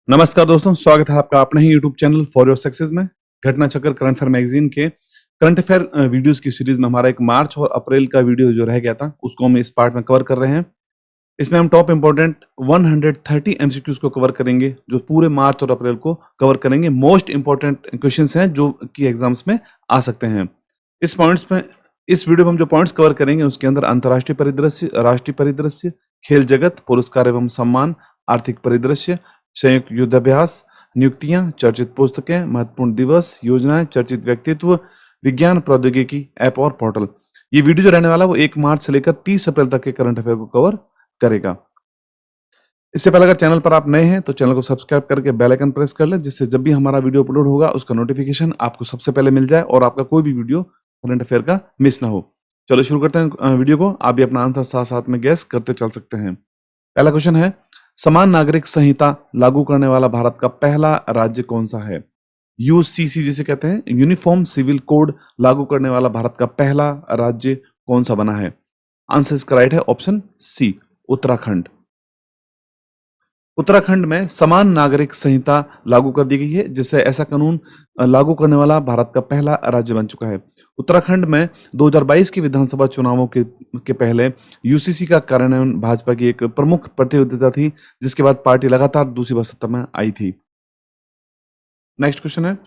नमस्कार दोस्तों, स्वागत है आपका अपने ही YouTube channel for your success में। Ghatna Chakra current affair magazine के करंट अफेयर वीडियोस की सीरीज में हमारा एक मार्च और अप्रैल का वीडियो जो रह गया था उसको हम इस पार्ट में कवर कर रहे हैं। इसमें हम टॉप इंपोर्टेंट 130 एमसीक्यूज को कवर करेंगे जो पूरे मार्च और अप्रैल को कवर करेंगे। मोस्ट इंपोर्टेंट क्वेश्चंस हैं जो कि एग्जाम्स में आ सकते हैं। इस वीडियो में हम जो पॉइंट्स कवर करेंगे उसके अंदर अंतर्राष्ट्रीय परिदृश्य, राष्ट्रीय परिदृश्य, खेल जगत, पुरस्कार एवं सम्मान, आर्थिक परिदृश्य, संयुक्त युद्धाभ्यास, नियुक्तियां, चर्चित पुस्तकें, महत्वपूर्ण दिवस, योजनाएं, चर्चित व्यक्तित्व, विज्ञान प्रौद्योगिकी, ऐप और पोर्टल। ये वीडियो जो रहने वाला है वो 1 मार्च से लेकर 30 अप्रैल तक के करंट अफेयर को कवर करेगा। इससे पहले अगर चैनल पर आप नए हैं तो चैनल को सब्सक्राइब करके बेल आइकन प्रेस कर लें, जिससे जब भी हमारा वीडियो अपलोड होगा उसका नोटिफिकेशन आपको सबसे पहले मिल जाए और आपका कोई भी वीडियो करंट अफेयर का मिस ना हो। चलो शुरू करते हैं वीडियो को। आप भी अपना आंसर साथ साथ में गैस करते चल सकते हैं। पहला क्वेश्चन है, समान नागरिक संहिता लागू करने वाला भारत का पहला राज्य कौन सा है? यूसीसी जिसे कहते हैं, यूनिफॉर्म सिविल कोड लागू करने वाला भारत का पहला राज्य कौन सा बना है? आंसर इसका राइट है ऑप्शन सी, उत्तराखंड। उत्तराखंड में समान नागरिक संहिता लागू कर दी गई है, जिससे ऐसा कानून लागू करने वाला भारत का पहला राज्य बन चुका है। उत्तराखंड में 2022 के विधानसभा चुनावों के पहले यूसीसी का कार्यान्वयन भाजपा की एक प्रमुख प्रतियोगिता थी, जिसके बाद पार्टी लगातार दूसरी बार सत्ता में आई थी। नेक्स्ट क्वेश्चन है,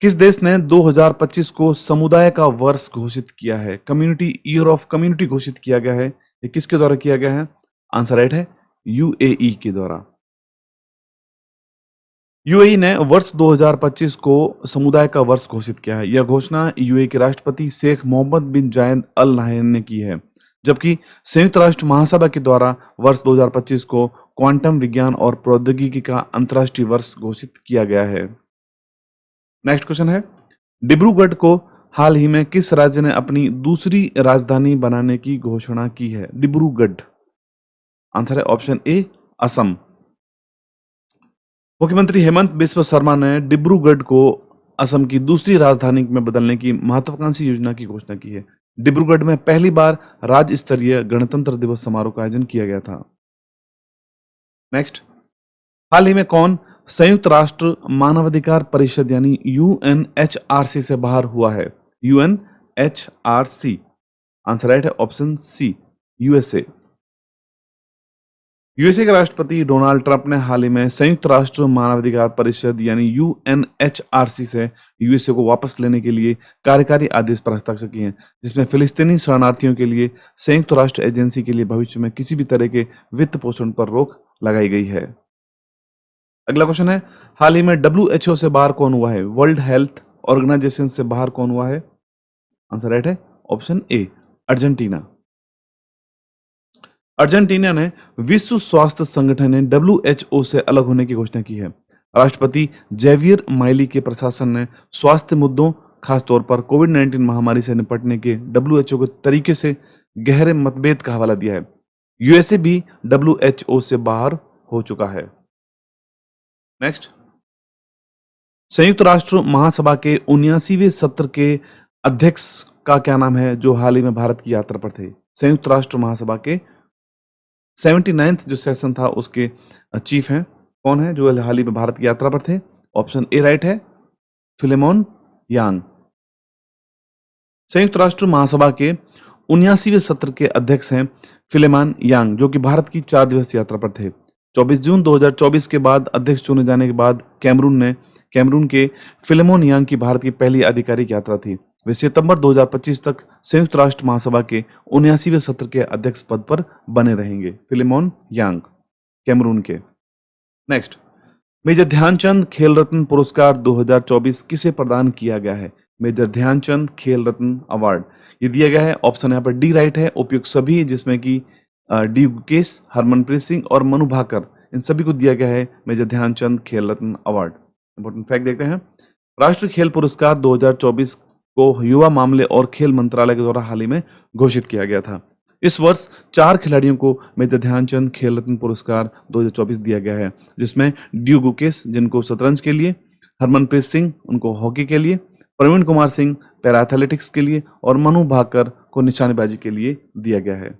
किस देश ने 2025 को समुदाय का वर्ष घोषित किया है? कम्युनिटी ईयर ऑफ कम्युनिटी घोषित किया गया है। ये किसके द्वारा किया गया है? आंसर राइट है यूएई के द्वारा। यूएई ने वर्ष 2025 को समुदाय का वर्ष घोषित किया है। यह घोषणा यूएई के राष्ट्रपति शेख मोहम्मद बिन जायद अल नाह्यान ने की है, जबकि संयुक्त राष्ट्र महासभा के द्वारा वर्ष 2025 को क्वांटम विज्ञान और प्रौद्योगिकी का अंतर्राष्ट्रीय वर्ष घोषित किया गया है। नेक्स्ट क्वेश्चन है, डिब्रूगढ़ को हाल ही में किस राज्य ने अपनी दूसरी राजधानी बनाने की घोषणा की है? डिब्रूगढ़। आंसर है ऑप्शन ए, असम। मुख्यमंत्री हेमंत बिस्व शर्मा ने डिब्रूगढ़ को असम की दूसरी राजधानी में बदलने की महत्वाकांक्षी योजना की घोषणा की है। डिब्रूगढ़ में पहली बार राज्य स्तरीय गणतंत्र दिवस समारोह का आयोजन किया गया था। नेक्स्ट, हाल ही में कौन संयुक्त राष्ट्र मानवाधिकार परिषद यानी यूएनएचआरसी से बाहर हुआ है? यूएनएचआरसी। आंसर राइट है ऑप्शन सी, यूएसए। यूएसए के राष्ट्रपति डोनाल्ड ट्रंप ने हाल ही में संयुक्त राष्ट्र मानवाधिकार परिषद यानी यूएनएचआरसी से यूएसए को वापस लेने के लिए कार्यकारी आदेश पर हस्ताक्षर किए हैं, जिसमें फिलिस्तीनी शरणार्थियों के लिए संयुक्त राष्ट्र एजेंसी के लिए भविष्य में किसी भी तरह के वित्त पोषण पर रोक लगाई गई है। अगला क्वेश्चन है, हाल ही में डब्ल्यूएचओ से बाहर कौन हुआ है? वर्ल्ड हेल्थ ऑर्गेनाइजेशन से बाहर कौन हुआ है? आंसर राइट है ऑप्शन ए, अर्जेंटीना। अर्जेंटीना ने विश्व स्वास्थ्य संगठन ने डब्ल्यूएचओ से अलग होने की घोषणा की है। राष्ट्रपति जेवियर माइली के प्रशासन ने स्वास्थ्य मुद्दों, खासतौर पर कोविड-19 महामारी से निपटने के डब्ल्यूएचओ के तरीके से गहरे मतभेद का हवाला दिया है। यूएसए भी डब्ल्यूएचओ से बाहर हो चुका है। नेक्स्ट, संयुक्त राष्ट्र महासभा के 79वें सत्र के अध्यक्ष का क्या नाम है जो हाल ही में भारत की यात्रा पर थे? संयुक्त राष्ट्र महासभा के 79th जो सेशन था उसके चीफ हैं, कौन है जो हाल ही में भारत की यात्रा पर थे? ऑप्शन ए राइट है, फिलेमोन यांग। संयुक्त राष्ट्र महासभा के 79वें सत्र के अध्यक्ष हैं फिलेमोन यांग, जो कि भारत की 4 दिवसीय यात्रा पर थे। 24 जून 2024 के बाद अध्यक्ष चुने जाने के बाद कैमरून के फिलेमोन यांग की भारत की पहली आधिकारिक यात्रा थी। वे सितंबर 2025 तक संयुक्त राष्ट्र महासभा के 79वें सत्र के अध्यक्ष पद पर बने रहेंगे। फिलेमोन यांग कैमरून के। नेक्स्ट, मेजर ध्यानचंद खेल रत्न पुरस्कार 2024 किसे प्रदान किया गया है? मेजर ध्यानचंद खेल रत्न अवार्ड ये दिया गया है, ऑप्शन यहाँ पर डी राइट है, उपयुक्त सभी, जिसमें कि डी गुकेश, हरमनप्रीत सिंह और मनु भाकर, इन सभी को दिया गया है मेजर ध्यानचंद खेल रत्न अवार्ड। इंपॉर्टेंट फैक्ट देखते हैं, राष्ट्रीय खेल पुरस्कार 2024 को युवा मामले और खेल मंत्रालय के द्वारा हाल ही में घोषित किया गया था। इस वर्ष 4 खिलाड़ियों को मेजर ध्यानचंद खेल रत्न पुरस्कार 2024 दिया गया है, जिसमें डी गुकेश जिनको शतरंज के लिए, हरमनप्रीत सिंह उनको हॉकी के लिए, प्रवीण कुमार सिंह पैरा एथलेटिक्स के लिए और मनु भाकर को निशानेबाजी के लिए दिया गया है।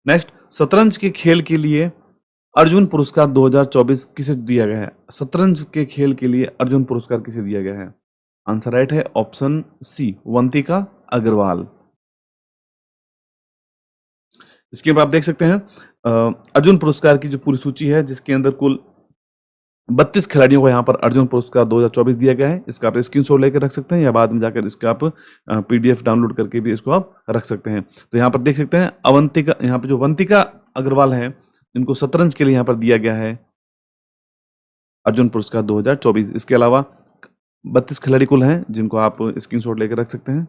नेक्स्ट, शतरंज के खेल के लिए अर्जुन पुरस्कार 2024 किसे दिया गया है? शतरंज के खेल के लिए अर्जुन पुरस्कार किसे दिया गया है? आंसर राइट है ऑप्शन सी, वंतिका अग्रवाल। इसके बाद आप देख सकते हैं अर्जुन पुरस्कार की जो पूरी सूची है, जिसके अंदर कुल 32 खिलाड़ियों को यहाँ पर अर्जुन पुरस्कार 2024 दिया गया है। इसका आप स्क्रीनशॉट लेकर रख सकते हैं या बाद में जाकर इसका आप पीडीएफ डाउनलोड करके भी इसको आप रख सकते हैं। तो यहाँ पर देख सकते हैं अवंतिका, यहाँ पर जो वंतिका अग्रवाल है, इनको शतरंज के लिए यहाँ पर दिया गया है अर्जुन पुरस्कार 2024। इसके अलावा 32 खिलाड़ी कुल हैं जिनको आप स्क्रीनशॉट लेकर रख सकते हैं।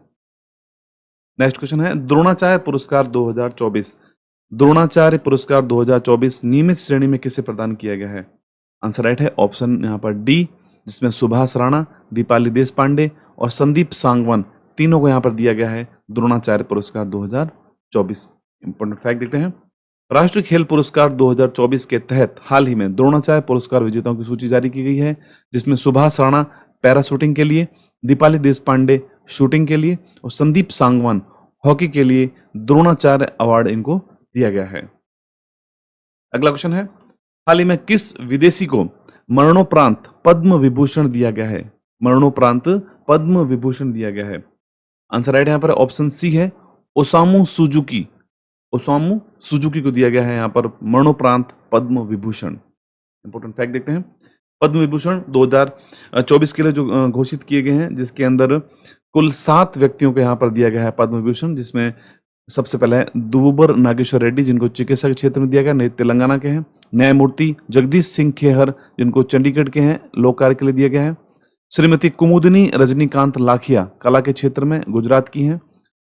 नेक्स्ट क्वेश्चन है द्रोणाचार्य पुरस्कार 2024। द्रोणाचार्य पुरस्कार 2024 नियमित श्रेणी में किसे प्रदान किया गया है? आंसर राइट है ऑप्शन यहाँ पर डी, जिसमें सुभाष राणा, दीपाली देशपांडे और संदीप सांगवान तीनों को यहाँ पर दिया गया है द्रोणाचार्य पुरस्कार 2024। इंपॉर्टेंट फैक्ट देखते हैं। राष्ट्रीय खेल पुरस्कार 2024 के तहत हाल ही में द्रोणाचार्य पुरस्कार विजेताओं की सूची जारी की गई है, जिसमें सुभाष राणा पैराशूटिंग के लिए, दीपाली देशपांडे शूटिंग के लिए और संदीप सांगवान हॉकी के लिए द्रोणाचार्य अवार्ड इनको दिया गया है। अगला क्वेश्चन है हाल ही में किस विदेशी को मरणोपरांत पद्म विभूषण दिया गया है? मरणोपरांत पद्म विभूषण दिया गया है। आंसर राइट यहाँ पर ऑप्शन सी है ओसामू सुजुकी। ओसामू सुजुकी को दिया गया है यहाँ पर मरणोपरांत पद्म विभूषण। इंपॉर्टेंट फैक्ट देखते हैं। पद्म विभूषण 2024 के लिए जो घोषित किए गए हैं, जिसके अंदर कुल 7 व्यक्तियों को यहाँ पर दिया गया है पद्म विभूषण, जिसमें सबसे पहले है दुबुबर नागेश्वर रेड्डी, जिनको चिकित्सा के क्षेत्र में दिया गया, नए तेलंगाना के हैं। न्यायमूर्ति जगदीश सिंह खेहर, जिनको चंडीगढ़ के हैं, लोक कार्य के लिए दिया गया है। श्रीमती कुमुदिनी रजनीकांत लाखिया, कला के क्षेत्र में, गुजरात की हैं।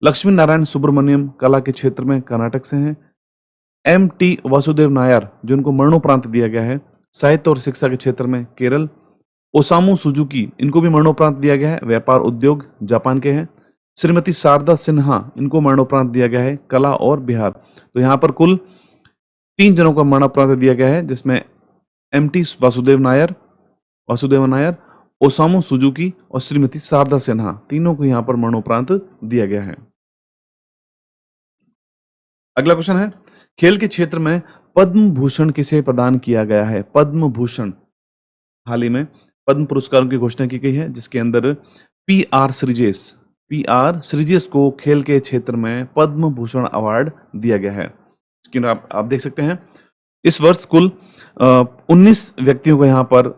लक्ष्मी नारायण सुब्रमण्यम, कला के क्षेत्र में, कर्नाटक से हैं। M.T. वासुदेव नायर, जिनको मरणोपरांत दिया गया है, साहित्य और शिक्षा के क्षेत्र में, केरल। ओसामू सुजुकी, इनको भी मरणोपरांत दिया गया है, व्यापार उद्योग, जापान के हैं। श्रीमती शारदा सिन्हा, इनको मरणोपरांत दिया गया है, कला और बिहार। तो यहाँ पर कुल 3 जनों को मरणोपरांत दिया गया है, जिसमें M.T. Vasudev Nair, Osamu Suzuki और श्रीमती शारदा सिन्हा, तीनों को यहाँ पर मरणोपरांत दिया गया है। अगला क्वेश्चन है खेल के क्षेत्र में पद्म भूषण किसे प्रदान किया गया है? पद्म भूषण हाल ही में पद्म पुरस्कारों की घोषणा की गई है, जिसके अंदर पी.आर. श्रीजेश को खेल के क्षेत्र में पद्म भूषण अवार्ड दिया गया है। इसके आप देख सकते हैं इस वर्ष कुल 19 व्यक्तियों को यहाँ पर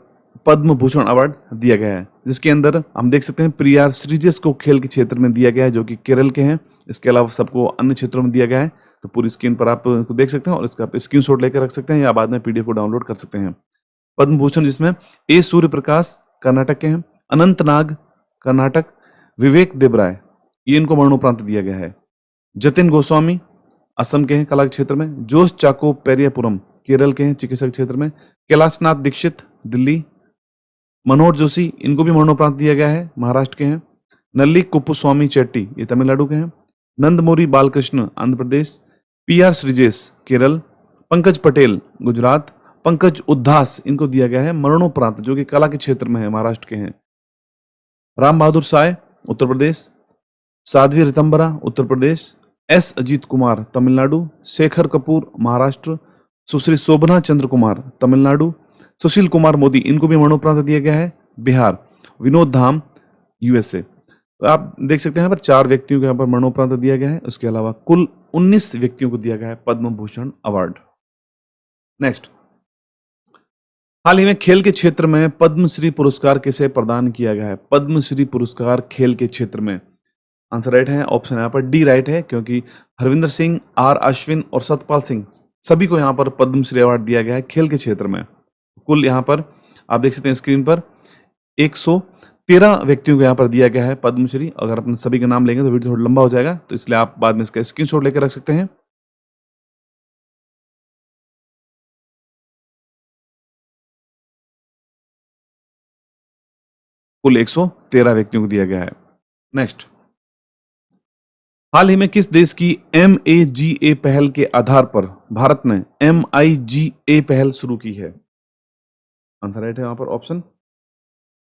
पद्म भूषण अवार्ड दिया गया है, जिसके अंदर हम देख सकते हैं पी.आर. श्रीजेश को खेल के क्षेत्र में दिया गया है, जो कि केरल के हैं। इसके अलावा सबको अन्य क्षेत्रों में दिया गया है। तो पूरी स्क्रीन पर आप देख सकते हैं और इसका स्क्रीनशॉट लेकर रख सकते हैं या बाद में पीडीएफ को डाउनलोड कर सकते हैं। पद्म भूषण जिसमें ए सूर्य प्रकाश कर्नाटक के हैं, अनंत नाग कर्नाटक, विवेक देबराय, ये इनको मरणोपरांत दिया गया है। जतिन गोस्वामी असम के हैं, कला के क्षेत्र में। जोश चाको पेरियापुरम केरल के हैं, चिकित्सा के क्षेत्र में। कैलाशनाथ दीक्षित दिल्ली। मनोहर जोशी, इनको भी मरणोपरांत दिया गया है, महाराष्ट्र के हैं। नल्ली कुप्पुस्वामी चेट्टी, ये तमिलनाडु के हैं। नंदमुरी बालकृष्ण आंध्र प्रदेश। पी.आर. श्रीजेश केरल। पंकज पटेल गुजरात। पंकज उद्धास, इनको दिया गया है मरणोपरांत, जो कि कला के क्षेत्र में है, महाराष्ट्र के हैं। राम बहादुर साय उत्तर प्रदेश। साध्वी रितंबरा उत्तर प्रदेश। एस अजीत कुमार तमिलनाडु। शेखर कपूर महाराष्ट्र। सुश्री शोभना चंद्र कुमार तमिलनाडु। सुशील कुमार मोदी, इनको भी मरणोपरांत दिया गया है, बिहार। विनोद धाम USA। तो आप देख सकते हैं यहाँ पर 4 व्यक्तियों को यहाँ पर मरणोपरांत दिया गया है। उसके अलावा कुल 19 व्यक्तियों को दिया गया है पद्म भूषण अवार्ड। नेक्स्ट, हाल ही में खेल के क्षेत्र में पद्मश्री पुरस्कार किसे प्रदान किया गया है? पद्मश्री पुरस्कार खेल के क्षेत्र में, आंसर राइट है ऑप्शन यहाँ पर डी राइट है, क्योंकि हरविंदर सिंह, R. अश्विन और सतपाल सिंह, सभी को यहाँ पर पद्मश्री अवार्ड दिया गया है खेल के क्षेत्र में। कुल यहाँ पर आप देख सकते हैं स्क्रीन पर 113 व्यक्तियों को यहाँ पर दिया गया है पद्मश्री। अगर अपने सभी के नाम लेंगे तो वीडियो थोड़ा लंबा हो जाएगा, तो इसलिए आप बाद में इसका स्क्रीनशॉट लेकर रख सकते हैं। कुल 113 व्यक्तियों को दिया गया है। नेक्स्ट, हाल ही में किस देश की MAGA पहल के आधार पर भारत ने MIGA पहल शुरू की है? आंसर राइट है यहाँ पर ऑप्शन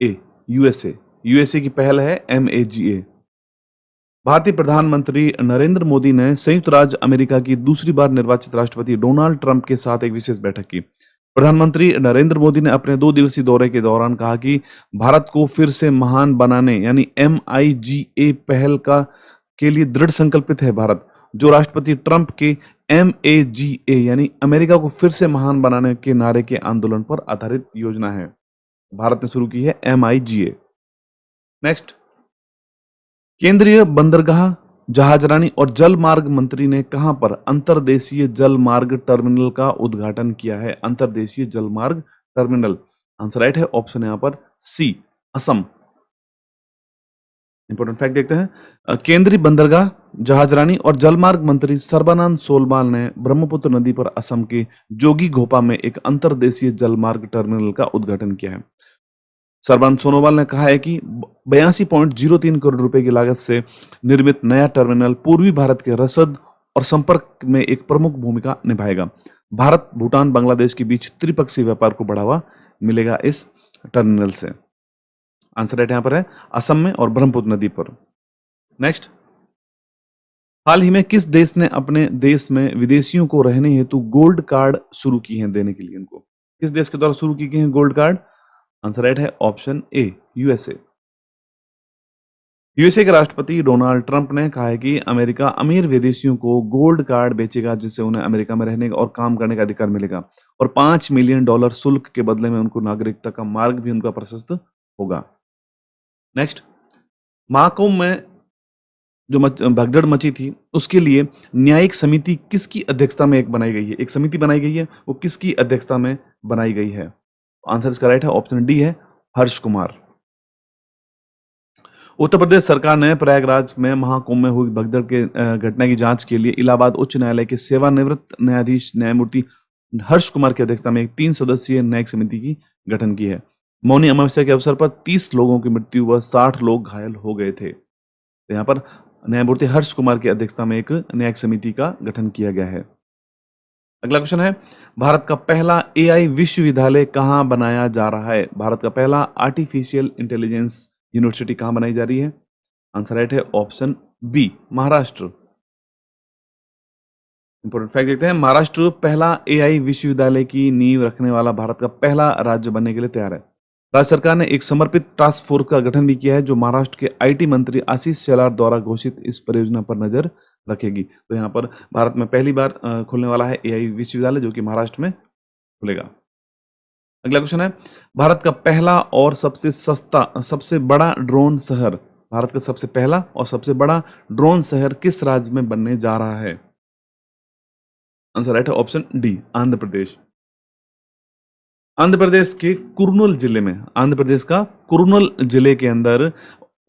ए, USA की पहल है MAGA। भारतीय प्रधानमंत्री नरेंद्र मोदी ने संयुक्त राज्य अमेरिका की दूसरी बार निर्वाचित राष्ट्रपति डोनाल्ड ट्रंप के साथ एक विशेष बैठक की। प्रधानमंत्री नरेंद्र मोदी ने अपने 2 दिवसीय दौरे के दौरान कहा कि भारत को फिर से महान बनाने यानी MIGA पहल का के लिए दृढ़ संकल्पित है। भारत जो राष्ट्रपति ट्रंप के MAGA यानी अमेरिका को फिर से महान बनाने के नारे के आंदोलन पर आधारित योजना है। भारत ने शुरू की है MIGA। नेक्स्ट, केंद्रीय बंदरगाह, जहाजरानी और जल मार्ग मंत्री ने कहां पर अंतर्देशीय जल मार्ग टर्मिनल का उद्घाटन किया है? अंतर्देशीय जल मार्ग टर्मिनल। आंसर राइट है ऑप्शन यहां पर सी, असम। इंपॉर्टेंट फैक्ट देखते हैं। केंद्रीय बंदरगाह, जहाजरानी और जलमार्ग मंत्री सर्बानंद सोनोवाल ने ब्रह्मपुत्र नदी पर असम के जोगीघोपा में एक अंतर्देशीय जलमार्ग टर्मिनल का उद्घाटन किया है। सर्बानंद सोनोवाल ने कहा है कि 82.03 करोड़ रुपए की लागत से निर्मित नया टर्मिनल पूर्वी भारत के रसद और संपर्क में एक प्रमुख भूमिका निभाएगा। भारत, भूटान, बांग्लादेश के बीच त्रिपक्षीय व्यापार को बढ़ावा मिलेगा इस टर्मिनल से। आंसर राइट यहां पर है असम में और ब्रह्मपुत्र नदी पर। नेक्स्ट, हाल ही में किस देश ने अपने देश में विदेशियों को रहने हेतु गोल्ड कार्ड शुरू की हैं देने के लिए? इनको किस देश के द्वारा शुरू की गई हैं गोल्ड कार्ड? आंसर राइट है ऑप्शन ए, यूएसए। यूएसए के राष्ट्रपति डोनाल्ड ट्रंप ने कहा है कि अमेरिका अमीर विदेशियों को गोल्ड कार्ड बेचेगा जिससे उन्हें अमेरिका में रहने और काम करने का अधिकार मिलेगा और $5 मिलियन शुल्क के बदले में उनको नागरिकता का मार्ग भी उनका प्रशस्त होगा। नेक्स्ट, महाकुंभ में जो भगदड़ मची थी उसके लिए न्यायिक समिति किसकी अध्यक्षता में एक बनाई गई है? एक समिति बनाई गई है, वो किसकी अध्यक्षता में बनाई गई है? आंसर इसका राइट है ऑप्शन डी है हर्ष कुमार। उत्तर प्रदेश सरकार ने प्रयागराज में महाकुंभ में हुई भगदड़ के घटना की जांच के लिए इलाहाबाद उच्च न्यायालय के सेवानिवृत्त न्यायाधीश न्यायमूर्ति हर्ष कुमार की अध्यक्षता में एक 3 सदस्यीय न्यायिक समिति की गठन की है। मौनी अमावस्या के अवसर पर 30 लोगों की मृत्यु व 60 लोग घायल हो गए थे। तो यहाँ पर न्यायमूर्ति हर्ष कुमार की अध्यक्षता में एक न्यायिक समिति का गठन किया गया है। अगला क्वेश्चन है, भारत का पहला AI विश्वविद्यालय कहाँ बनाया जा रहा है? भारत का पहला आर्टिफिशियल इंटेलिजेंस यूनिवर्सिटी कहाँ बनाई जा रही है? आंसर राइट है option B, Maharashtra. Important fact देखते हैं, महाराष्ट्र पहला AI विश्वविद्यालय की नींव रखने वाला भारत का पहला राज्य बनने के लिए तैयार है। राज्य सरकार ने एक समर्पित टास्क फोर्स का गठन भी किया है जो महाराष्ट्र के IT मंत्री आशीष शेलार द्वारा घोषित इस परियोजना पर नजर रखेगी। तो यहाँ पर भारत में पहली बार खुलने वाला है AI विश्वविद्यालय जो कि महाराष्ट्र में खुलेगा। अगला क्वेश्चन है, भारत का पहला और सबसे बड़ा ड्रोन शहर, भारत का सबसे पहला और सबसे बड़ा ड्रोन शहर किस राज्य में बनने जा रहा है? आंसर राइट है ऑप्शन डी, आंध्र प्रदेश। आंध्र प्रदेश के कुर्नूल जिले में, आंध्र प्रदेश का कुर्नूल जिले के अंदर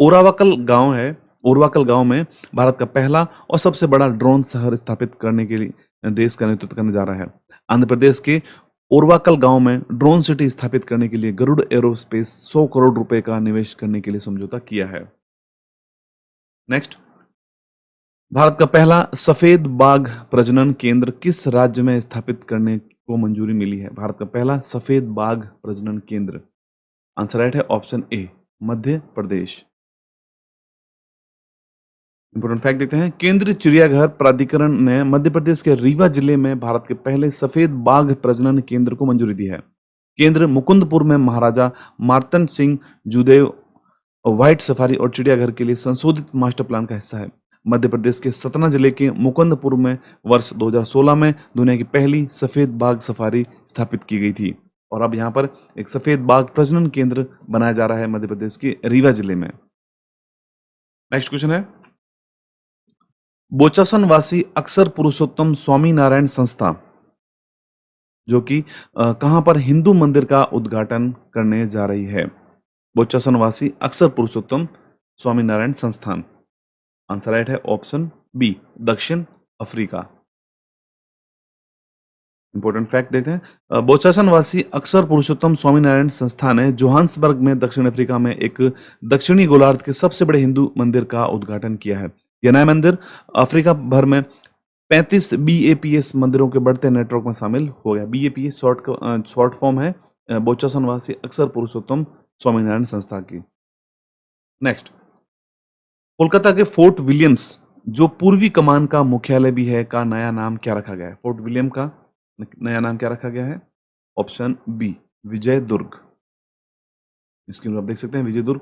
ओरावकल गांव है। ओरावकल गांव में भारत का पहला और सबसे बड़ा ड्रोन शहर स्थापित करने के लिए देश का नेतृत्व करने जा रहा है। आंध्र प्रदेश के ओरावकल गांव में ड्रोन सिटी स्थापित करने के लिए गरुड़ एरोस्पेस 100 करोड़ रुपए का निवेश करने के लिए समझौता किया है। नेक्स्ट, भारत का पहला सफेद बाघ प्रजनन केंद्र किस राज्य में स्थापित करने को मंजूरी मिली है? भारत का पहला सफेद बाघ प्रजनन केंद्र। आंसर राइट है option A, Madhya Pradesh. Important fact देखते हैं, केंद्रीय चिड़ियाघर प्राधिकरण ने मध्य प्रदेश के रीवा जिले में भारत के पहले सफेद बाघ प्रजनन केंद्र को मंजूरी दी है। केंद्र मुकुंदपुर में महाराजा मार्तंड सिंह जूदेव व्हाइट सफारी और चिड़ियाघर के लिए संशोधित मास्टर प्लान का हिस्सा है। मध्य प्रदेश के सतना जिले के मुकुंदपुर में वर्ष 2016 में दुनिया की पहली सफेद बाघ सफारी स्थापित की गई थी और अब यहाँ पर एक सफेद बाघ प्रजनन केंद्र बनाया जा रहा है मध्य प्रदेश के रीवा जिले में। नेक्स्ट क्वेश्चन है, बोचासन वासी अक्षर पुरुषोत्तम स्वामी नारायण संस्था जो कि कहां पर हिंदू मंदिर का उद्घाटन करने जा रही है? बोचासन वासी अक्षर पुरुषोत्तम स्वामी नारायण संस्थान। आंसर राइट है ऑप्शन बी, दक्षिण अफ्रीका। इंपोर्टेंट फैक्ट देखते हैं, बोचासन वासी अक्षर पुरुषोत्तम स्वामीनारायण संस्थान ने जोहान्सबर्ग में दक्षिण अफ्रीका में एक दक्षिणी गोलार्ध के सबसे बड़े हिंदू मंदिर का उद्घाटन किया है। यह नया मंदिर अफ्रीका भर में 35 BAPS मंदिरों के बढ़ते नेटवर्क में शामिल हो गया। BAPS शॉर्ट फॉर्म है बोचासन वासी अक्षर पुरुषोत्तम स्वामीनारायण संस्था की। नेक्स्ट, कोलकाता के फोर्ट विलियम्स जो पूर्वी कमान का मुख्यालय भी है का नया नाम क्या रखा गया है? फोर्ट विलियम का नया नाम क्या रखा गया है? ऑप्शन बी, विजय दुर्ग। स्क्रीन पर आप देख सकते हैं विजय दुर्ग।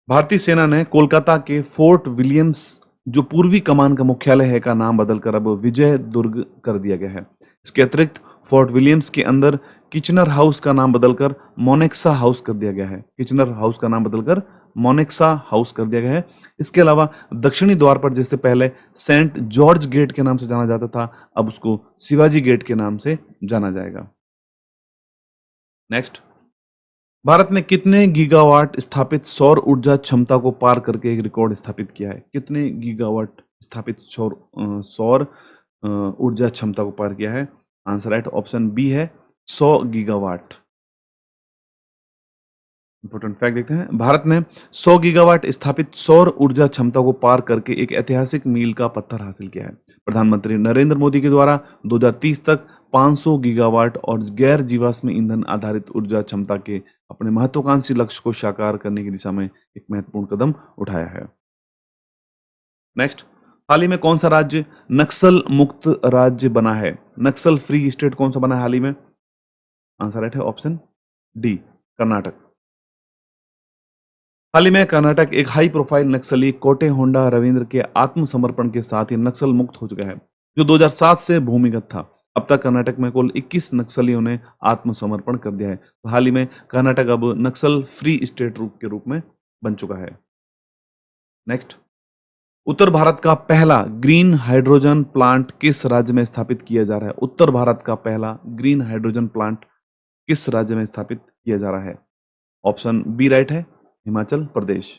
भारतीय सेना ने कोलकाता के फोर्ट विलियम्स जो पूर्वी कमान का मुख्यालय है का नाम बदलकर अब विजय दुर्ग कर दिया गया है। इसके अतिरिक्त फोर्ट विलियम्स के अंदर किचनर हाउस का नाम बदलकर मोनेक्सा हाउस कर दिया गया है। किचनर हाउस का नाम बदलकर मोनेक्सा हाउस कर दिया गया है। इसके अलावा दक्षिणी द्वार पर जिससे पहले सेंट जॉर्ज गेट के नाम से जाना जाता था, अब उसको शिवाजी गेट के नाम से जाना जाएगा। नेक्स्ट, भारत ने कितने गीगावाट स्थापित सौर ऊर्जा क्षमता को पार करके एक रिकॉर्ड स्थापित किया है? कितने गीगावाट स्थापित सौर ऊर्जा क्षमता को पार किया है? आंसर राइट ऑप्शन बी है 100 गीगावाट। इंपॉर्टेंट फैक्ट देखते हैं, भारत ने 100 गीगावाट स्थापित सौर ऊर्जा क्षमता को पार करके एक ऐतिहासिक मील का पत्थर हासिल किया है। प्रधानमंत्री नरेंद्र मोदी के द्वारा 2030 तक 500 गीगावाट और गैर जीवाश्म ईंधन आधारित ऊर्जा क्षमता के अपने महत्वाकांक्षी लक्ष्य को साकार करने की दिशा में एक महत्वपूर्ण कदम उठाया है। नेक्स्ट, हाल ही में कौन सा राज्य नक्सल मुक्त राज्य बना है? नक्सल फ्री स्टेट कौन सा बना है हाल ही में? आंसर राइट है ऑप्शन डी, कर्नाटक। हाल ही में कर्नाटक एक हाई प्रोफाइल नक्सली कोटे होंडा रविंद्र के आत्मसमर्पण के साथ ही नक्सल मुक्त हो चुका है, जो 2007 से भूमिगत था। अब तक कर्नाटक में कुल 21 नक्सलियों ने आत्मसमर्पण कर दिया है। तो हाल ही में कर्नाटक अब नक्सल फ्री स्टेट के रूप में बन चुका है। नेक्स्ट, उत्तर भारत का पहला ग्रीन हाइड्रोजन प्लांट किस राज्य में स्थापित किया जा रहा है? उत्तर भारत का पहला ग्रीन हाइड्रोजन प्लांट किस राज्य में स्थापित किया जा रहा है? ऑप्शन बी राइट है, हिमाचल प्रदेश।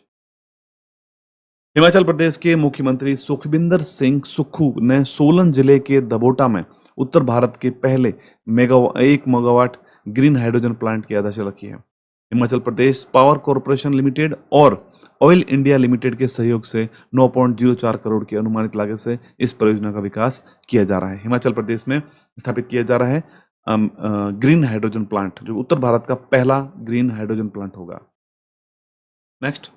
हिमाचल प्रदेश के मुख्यमंत्री सुखबिंदर सिंह सुक्खू ने सोलन जिले के दबोटा में उत्तर भारत के पहले 1 मेगावाट ग्रीन हाइड्रोजन प्लांट की आधारशिला रखी है। Himachal Pradesh power corporation limited और ऑयल इंडिया लिमिटेड के सहयोग से 9.04 करोड़ की अनुमानित लागत से इस परियोजना का विकास किया जा रहा है। हिमाचल प्रदेश में स्थापित किया जा रहा है ग्रीन हाइड्रोजन प्लांट, जो उत्तर भारत का पहला ग्रीन हाइड्रोजन प्लांट होगा। नेक्स्ट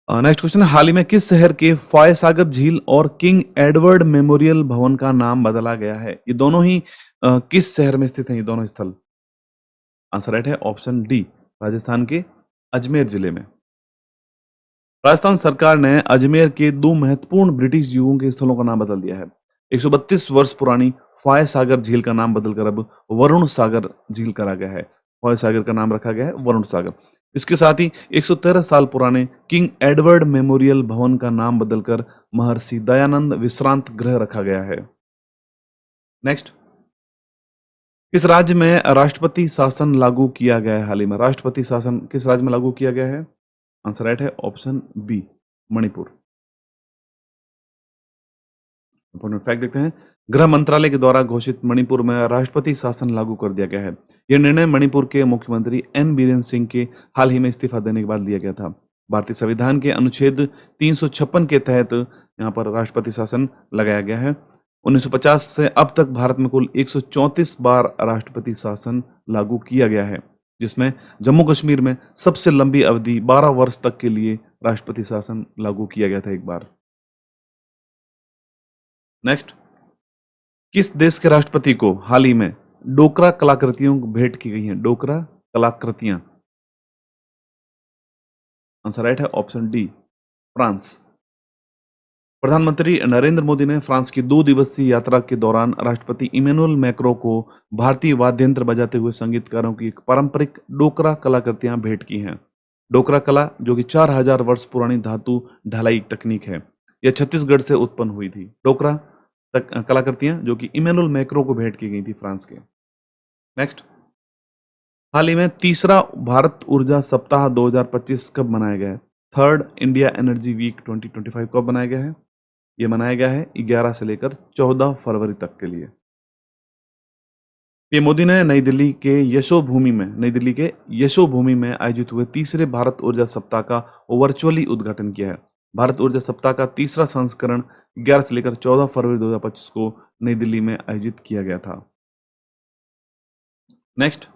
क्वेश्चन, हाल ही में किस शहर के फॉय सागर झील और किंग एडवर्ड मेमोरियल भवन का नाम बदला गया है? ये दोनों ही किस शहर में स्थित हैं ये दोनों स्थल? आंसर राइट है ऑप्शन डी, राजस्थान के अजमेर जिले में। राजस्थान सरकार ने अजमेर के 2 महत्वपूर्ण ब्रिटिश युगों के स्थलों का नाम बदल दिया है। 132 वर्ष पुरानी फॉय सागर झील का नाम बदलकर अब वरुण सागर झील करा गया है। फॉय सागर का नाम रखा गया है वरुण सागर। इसके साथ ही 113 साल पुराने किंग एडवर्ड मेमोरियल भवन का नाम बदलकर महर्षि दयानंद विश्रांत गृह रखा गया है। नेक्स्ट, किस राज्य में राष्ट्रपति शासन लागू किया गया है हाल ही में? राष्ट्रपति शासन किस राज्य में लागू किया गया है? आंसर राइट है option B, Manipur. Important fact देखते हैं, गृह मंत्रालय के द्वारा घोषित मणिपुर में राष्ट्रपति शासन लागू कर दिया गया है। यह निर्णय मणिपुर के मुख्यमंत्री एन बीरेन सिंह के हाल ही में इस्तीफा देने के बाद लिया गया था। भारतीय संविधान के अनुच्छेद 356 के तहत यहाँ पर राष्ट्रपति शासन लगाया गया है। 1950 से अब तक भारत में कुल 134 बार राष्ट्रपति शासन लागू किया गया है, जिसमें जम्मू कश्मीर में सबसे लंबी अवधि 12 वर्ष तक के लिए राष्ट्रपति शासन लागू किया गया था एक बार। नेक्स्ट, किस देश के राष्ट्रपति को हाल ही में डोकरा कलाकृतियों भेंट की गई हैं? डोकरा कलाकृतियां। आंसर राइट है ऑप्शन डी, फ्रांस। प्रधानमंत्री नरेंद्र मोदी ने फ्रांस की 2 दिवसीय यात्रा के दौरान राष्ट्रपति इमैनुअल मैक्रों को भारतीय वाद्य यंत्र बजाते हुए संगीतकारों की एक पारंपरिक डोकरा कलाकृतियां भेंट की हैं। डोकरा कला, जो कि 4000 वर्ष पुरानी धातु ढलाई तकनीक है, यह छत्तीसगढ़ से उत्पन्न हुई थी। डोकरा कलाकृतियां जो कि इमैनुअल मैक्रो को भेंट की गई थी फ्रांस के। नेक्स्ट, हाल ही में तीसरा भारत ऊर्जा सप्ताह 2025 कब मनाया गया है? थर्ड इंडिया एनर्जी वीक 2025 कब बनाया गया है? यह मनाया गया है 11 से लेकर 14 फरवरी तक के लिए। पीएम मोदी ने नई दिल्ली के यशोभूमि में आयोजित हुए तीसरे भारत ऊर्जा सप्ताह का वर्चुअली उद्घाटन किया है। भारत ऊर्जा सप्ताह का तीसरा संस्करण 11 से लेकर 14 फरवरी 2025 को नई दिल्ली में आयोजित किया गया था। नेक्स्ट,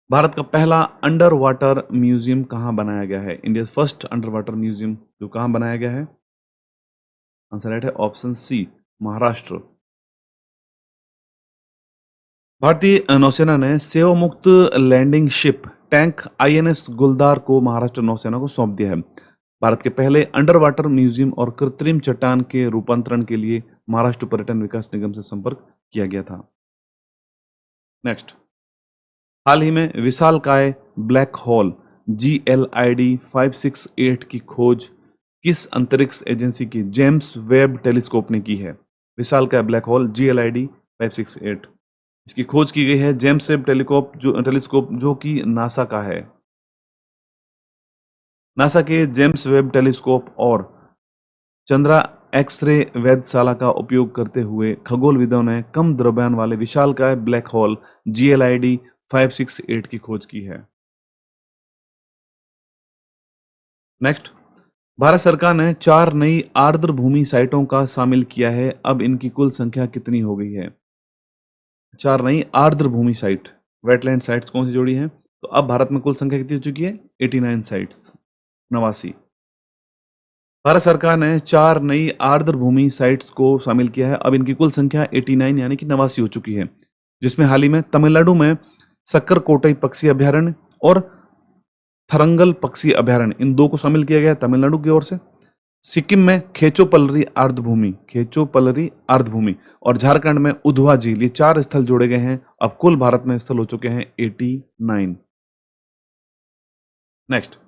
भारत का पहला अंडर वाटर म्यूजियम कहाँ बनाया गया है? India first under water museum जो कहाँ बनाया गया है? आंसर राइट है ऑप्शन सी, महाराष्ट्र। भारतीय नौसेना ने सेवामुक्त लैंडिंग शिप टैंक आईएनएस गुलदार को महाराष्ट्र नौसेना को सौंप दिया है। भारत के पहले अंडर वाटर म्यूजियम और कृत्रिम चट्टान के रूपांतरण के लिए महाराष्ट्र पर्यटन विकास निगम से संपर्क किया गया था। नेक्स्ट, हाल ही में विशालकाय ब्लैक होल GLID 568 की खोज किस अंतरिक्ष एजेंसी की जेम्स वेब टेलीस्कोप ने की है? विशालकाय ब्लैक होल GLID 568, इसकी खोज की गई है जेम्स वेब टेलीस्कोप जो कि नासा का है। नासा के जेम्स वेब टेलीस्कोप और चंद्रा एक्स-रे वेधशाला का उपयोग करते हुए खगोलविदों ने कम द्रव्यमान वाले विशालकाय ब्लैक होल GLID 568 की खोज की है। नेक्स्ट, भारत सरकार ने 4 नई आर्द्र भूमि साइटों का शामिल किया है। अब इनकी कुल संख्या कितनी हो गई है? 4 नई आर्द्र भूमि साइट, वेटलैंड साइट्स कौन सी जोड़ी हैं? तो अब भारत में कुल संख्या कितनी हो चुकी है? 89 साइट्स, 89। भारत सरकार ने 4 नई आर्द्र भूमि साइट्स को शामिल किया है। अब इनकी कुल संख्या 89 यानी कि 89 हो चुकी है, जिसमें हाल ही में तमिलनाडु में सक्करकोटई पक्षी अभयारण्य और थरंगल पक्षी अभयारण्य, इन दो को शामिल किया गया है तमिलनाडु की ओर से। सिक्किम में खेचोपल्लरी आर्द्रभूमि और झारखंड में उधवा झील, ये 4 स्थल जोड़े गए हैं। अब कुल भारत में स्थल हो चुके हैं 89। नेक्स्ट,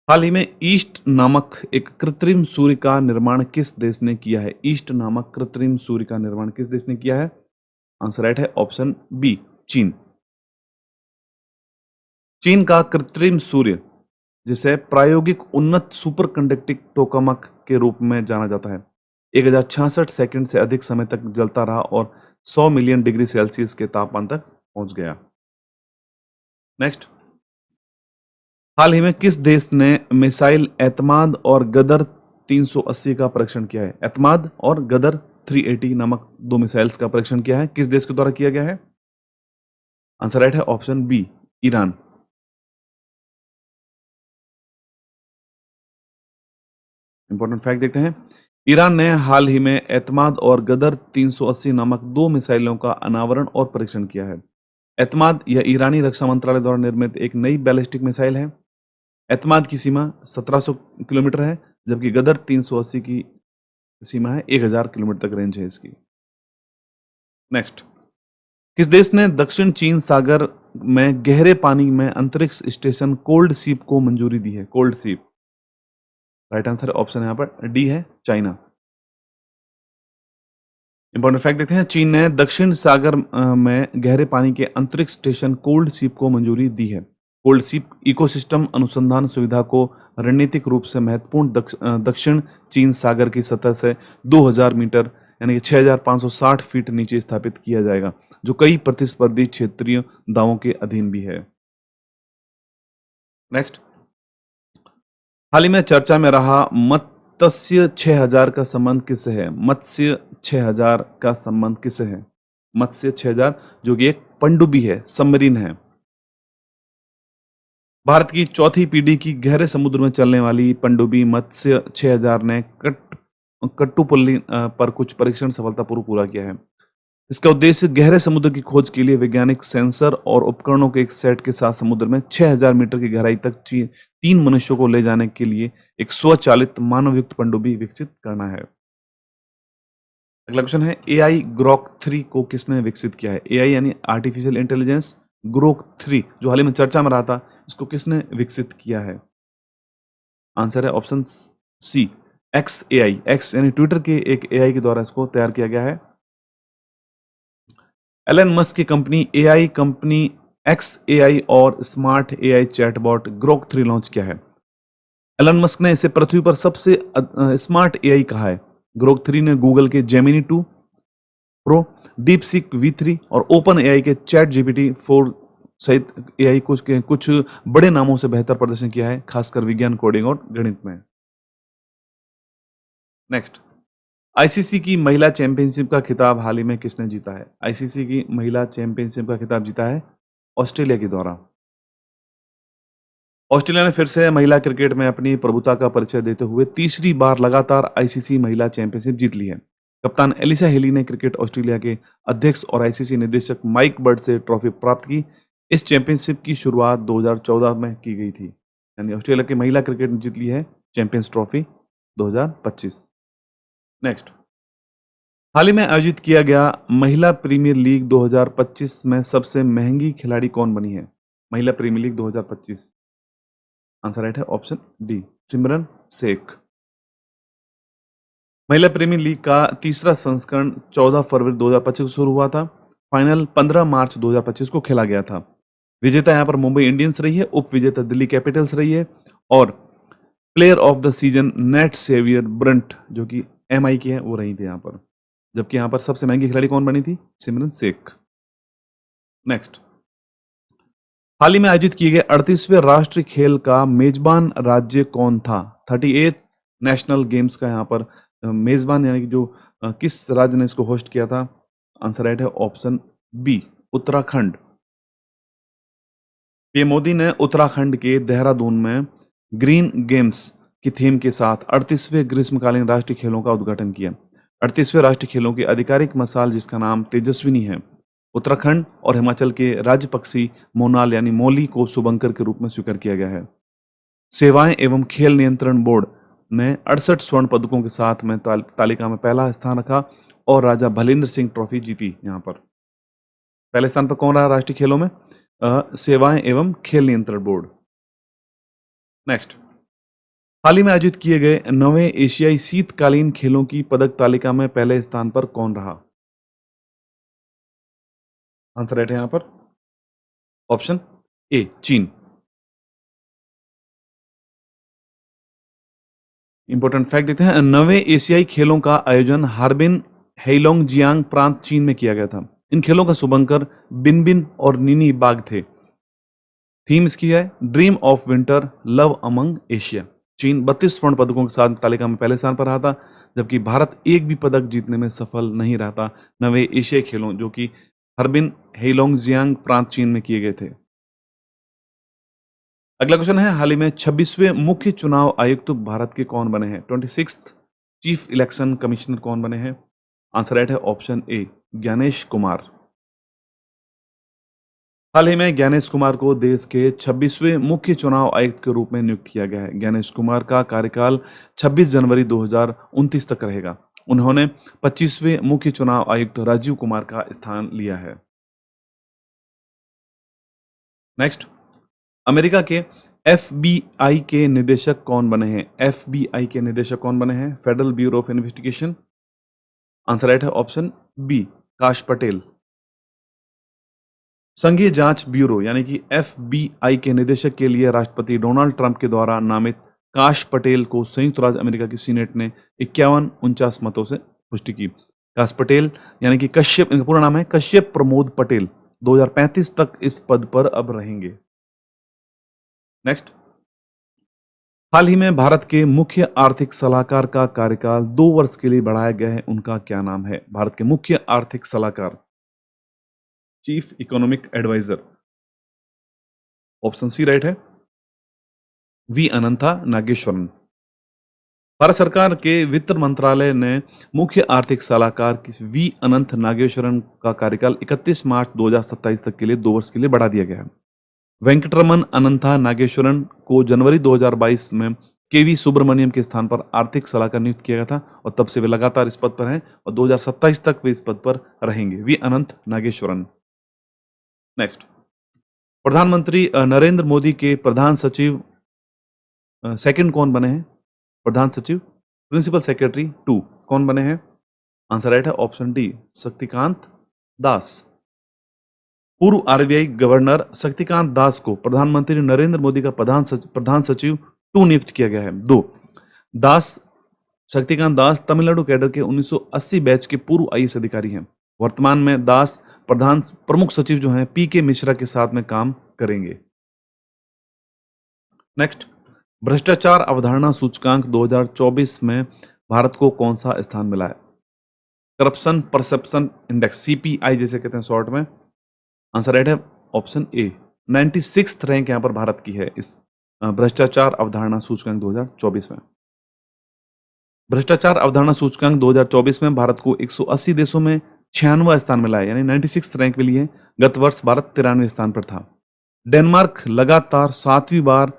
हाल ही में ईस्ट नामक एक कृत्रिम सूर्य का निर्माण किस देश ने किया है? ईस्ट नामक कृत्रिम सूर्य का निर्माण किस देश ने किया है? आंसर राइट है ऑप्शन बी, चीन। चीन का कृत्रिम सूर्य, जिसे प्रायोगिक उन्नत सुपर कंडक्टिंग टोकामक के रूप में जाना जाता है, 1066 सेकंड से अधिक समय तक जलता रहा और 100 मिलियन डिग्री सेल्सियस के तापमान तक पहुंच गया। नेक्स्ट, हाल ही में किस देश ने मिसाइल एतमाद और गदर 380 का परीक्षण किया है? एतमाद और गदर 380 नामक 2 मिसाइल्स का परीक्षण किया है, किस देश के द्वारा किया गया है? आंसर राइट है option B, Iran. Important fact देखते हैं, ईरान ने हाल ही में एतमाद और गदर 380 नामक 2 मिसाइलों का अनावरण और परीक्षण किया है। एतमाद यह ईरानी रक्षा मंत्रालय द्वारा निर्मित एक नई बैलिस्टिक मिसाइल है। एतमाद की सीमा 1700 किलोमीटर है, जबकि गदर 380 की सीमा है 1000 किलोमीटर तक रेंज है इसकी। नेक्स्ट, किस देश ने दक्षिण चीन सागर में गहरे पानी में अंतरिक्ष स्टेशन कोल्ड सीप को मंजूरी दी है? कोल्ड सीप, राइट आंसर ऑप्शन यहाँ पर डी है, चाइना। इंपॉर्टेंट फैक्ट देखते हैं, चीन ने दक्षिण सागर में गहरे पानी के अंतरिक्ष स्टेशन कोल्ड सीप को मंजूरी दी है। कोल्ड सीप इकोसिस्टम अनुसंधान सुविधा को रणनीतिक रूप से महत्वपूर्ण दक्षिण चीन सागर की सतह से 2000 मीटर यानी कि 6560 फीट नीचे स्थापित किया जाएगा, जो कई प्रतिस्पर्धी क्षेत्रीय दावों के अधीन भी है। नेक्स्ट, हाल ही में चर्चा में रहा मत्स्य 6000 का संबंध किससे है? मत्स्य 6000 का संबंध किससे है? मत्स्य 6000 जो कि एक पनडुब्बी है, सबमरीन है। भारत की चौथी पीढ़ी की गहरे समुद्र में चलने वाली पनडुब्बी मत्स्य 6000 ने कट्टुपल्ली पर कुछ परीक्षण सफलतापूर्वक पूरा किया है। इसका उद्देश्य गहरे समुद्र की खोज के लिए वैज्ञानिक सेंसर और उपकरणों के एक सेट के साथ समुद्र में 6000 मीटर की गहराई तक 3 मनुष्यों को ले जाने के लिए एक स्वचालित मानवयुक्त पनडुब्बी विकसित करना है। अगला क्वेश्चन है, AI ग्रोक 3 को किसने विकसित किया है? AI यानी आर्टिफिशियल इंटेलिजेंस ग्रोक 3 जो हाल ही में चर्चा में रहा था, इसको किसने विकसित किया है? आंसर है ऑप्शन सी, XAI। एक्स यानी ट्विटर के एक AI के द्वारा इसको तैयार किया गया है। एलन मस्क की कंपनी AI कंपनी XAI और smart AI chatbot Grok 3 launch किया है। एलन मस्क ने इसे पृथ्वी पर सबसे स्मार्ट AI कहा है। ग्रोक 3 ने गूगल के जेमिनी 2 प्रो, डीपसीक V3 और ओपन AI के चैट GPT 4 सहित AI कुछ बड़े नामों से बेहतर प्रदर्शन किया है, खासकर विज्ञान, कोडिंग और गणित में। नेक्स्ट, आईसीसी की महिला चैंपियनशिप का खिताब हाल ही में किसने जीता है? आईसीसी की महिला चैंपियनशिप का खिताब जीता है ऑस्ट्रेलिया के द्वारा। ऑस्ट्रेलिया ने फिर से महिला क्रिकेट में अपनी प्रभुता का परिचय देते हुए तीसरी बार लगातार आईसीसी महिला चैंपियनशिप जीत ली है। कप्तान एलिसा हेली ने क्रिकेट ऑस्ट्रेलिया के अध्यक्ष और आईसीसी निदेशक माइक बर्ड से ट्रॉफी प्राप्त की। इस चैंपियनशिप की शुरुआत 2014 में की गई थी, यानी ऑस्ट्रेलिया की महिला क्रिकेट ने जीत ली है चैंपियंस ट्रॉफी 2025। नेक्स्ट, हाल ही में आयोजित किया गया महिला प्रीमियर लीग 2025 में सबसे महंगी खिलाड़ी कौन बनी है? महिला प्रीमियर लीग 2025, आंसर राइट है ऑप्शन डी, सिमरन शेख। महिला प्रीमियर लीग का तीसरा संस्करण 14 फरवरी 2025 को शुरू हुआ था। फाइनल 15 मार्च 2025 को खेला गया था। विजेता यहां पर मुंबई इंडियंस रही है, उप विजेता दिल्ली कैपिटल्स रही है, और player of the season Nat Sciver Brunt जो कि एमआई की है वो रही थी यहां पर। जबकि यहां पर सबसे महंगी खिलाड़ी कौन बनी थी? सिमरन शेख। नेक्स्ट, हाल ही में आयोजित किए गए 38वें राष्ट्रीय खेल का मेजबान राज्य कौन था? 38 नेशनल गेम्स का यहां पर मेजबान यानी कि जो किस राज्य ने इसको होस्ट किया था? आंसर राइट है option B, Uttarakhand. PM Modi ने उत्तराखंड के देहरादून में ग्रीन गेम्स की थीम के साथ 38वें ग्रीष्मकालीन राष्ट्रीय खेलों का उद्घाटन किया। 38वें राष्ट्रीय खेलों की आधिकारिक मसाल जिसका नाम तेजस्विनी है, उत्तराखंड और हिमाचल के राज्य पक्षी मोनाल यानी मौली को शुभंकर के रूप में स्वीकार किया गया है। सेवाएं एवं खेल नियंत्रण बोर्ड ने 68 स्वर्ण पदकों के साथ में तालिका में पहला स्थान रखा और राजा भलेंद्र सिंह ट्रॉफी जीती। यहाँ पर पहले स्थान पर कौन रहा राष्ट्रीय खेलों में? सेवाएं एवं खेल नियंत्रण बोर्ड। नेक्स्ट, हाल ही में आयोजित किए गए 9वें एशियाई शीतकालीन खेलों की पदक तालिका में पहले स्थान पर कौन रहा? आंसर राइट है यहां पर ऑप्शन ए, चीन। इंपॉर्टेंट फैक्ट देते हैं, 9वें एशियाई खेलों का आयोजन हार्बिन हेइलोंगजियांग प्रांत चीन में किया गया था। इन खेलों का शुभंकर बिनबिन और निनी बाग थे। थीम इसकी है dream of winter love among Asia. चीन 32 स्वर्ण पदकों के साथ तालिका में पहले स्थान पर रहा था, जबकि भारत एक भी पदक जीतने में सफल नहीं रहा था 9वें एशियाई खेलों जो कि हार्बिन हेइलोंगजियांग प्रांत चीन में किए गए थे। अगला क्वेश्चन है, हाल ही में 26वें मुख्य चुनाव आयुक्त भारत के कौन बने हैं? 26th चीफ इलेक्शन कमिश्नर कौन बने हैं? आंसर राइट है ऑप्शन ए, ज्ञानेश कुमार। हाल ही में ज्ञानेश कुमार को देश के 26वें मुख्य चुनाव आयुक्त के रूप में नियुक्त किया गया है। ज्ञानेश कुमार का कार्यकाल 26 जनवरी 2029 तक रहेगा। उन्होंने 25वें मुख्य चुनाव आयुक्त राजीव कुमार का स्थान लिया है। नेक्स्ट, अमेरिका के एफबीआई के निदेशक कौन बने हैं? एफबीआई के निदेशक कौन बने हैं? Federal bureau of investigation. Answer right है ऑप्शन बी, काश पटेल। संघीय जांच ब्यूरो यानी कि एफबीआई के निदेशक के लिए राष्ट्रपति डोनाल्ड ट्रंप के द्वारा नामित काश पटेल को संयुक्त राज्य अमेरिका की सीनेट ने 51-49 मतों से पुष्टि की। काश पटेल यानी कि कश्यप, इनका पूरा नाम है कश्यप प्रमोद पटेल, 2035 तक इस पद पर अब रहेंगे। नेक्स्ट, हाल ही में भारत के मुख्य आर्थिक सलाहकार का कार्यकाल 2 वर्ष के लिए बढ़ाया गया है। उनका क्या नाम है? भारत के मुख्य आर्थिक सलाहकार, chief economic adviser. Option C right है, वी अनंता नागेश्वरन। भारत सरकार के वित्त मंत्रालय ने मुख्य आर्थिक सलाहकार वी अनंत नागेश्वरन का कार्यकाल 31 मार्च 2027 तक के लिए 2 वर्ष के लिए बढ़ा दिया गया है। वेंकटरमन अनंता नागेश्वरन को जनवरी 2022 में केवी सुब्रमण्यम के स्थान पर आर्थिक सलाहकार नियुक्त किया गया था और तब से वे लगातार इस पद पर हैं और 2027 तक वे इस पद पर रहेंगे, वी अनंत नागेश्वरन। नेक्स्ट, प्रधानमंत्री नरेंद्र मोदी के प्रधान सचिव सेकंड कौन बने हैं? प्रधान सचिव प्रिंसिपल सेक्रेटरी 2 कौन बने हैं? आंसर राइट है ऑप्शन डी, शक्तिकांत दास। पूर्व आरबीआई गवर्नर शक्तिकांत दास को प्रधानमंत्री नरेंद्र मोदी का प्रधान सचिव 2 नियुक्त किया गया है। 2 दास, शक्तिकांत दास तमिलनाडु कैडर के 1980 बैच के पूर्व आईएएस अधिकारी हैं। वर्तमान में दास प्रमुख सचिव जो हैं पीके मिश्रा के साथ में काम करेंगे। नेक्स्ट, भ्रष्टाचार अवधारणा सूचकांक 2024 में भारत को कौन सा स्थान मिला है? करप्शन परसेप्शन इंडेक्स, सीपीआई जैसे कहते हैं शॉर्ट में। आंसर राइट है ऑप्शन ए। 96th रैंक यहाँ पर भारत की है इस भ्रष्टाचार अवधारणा सूचकांक 2024 में। भ्रष्टाचार अवधारणा सूचकांक 2024 में भारत को 180 देशों में 96वां स्थान मिला है, यानी 96th रैंक मिली है। गत वर्ष भारत 93वें स्थान पर था। डेनमार्क लगातार 7वीं बार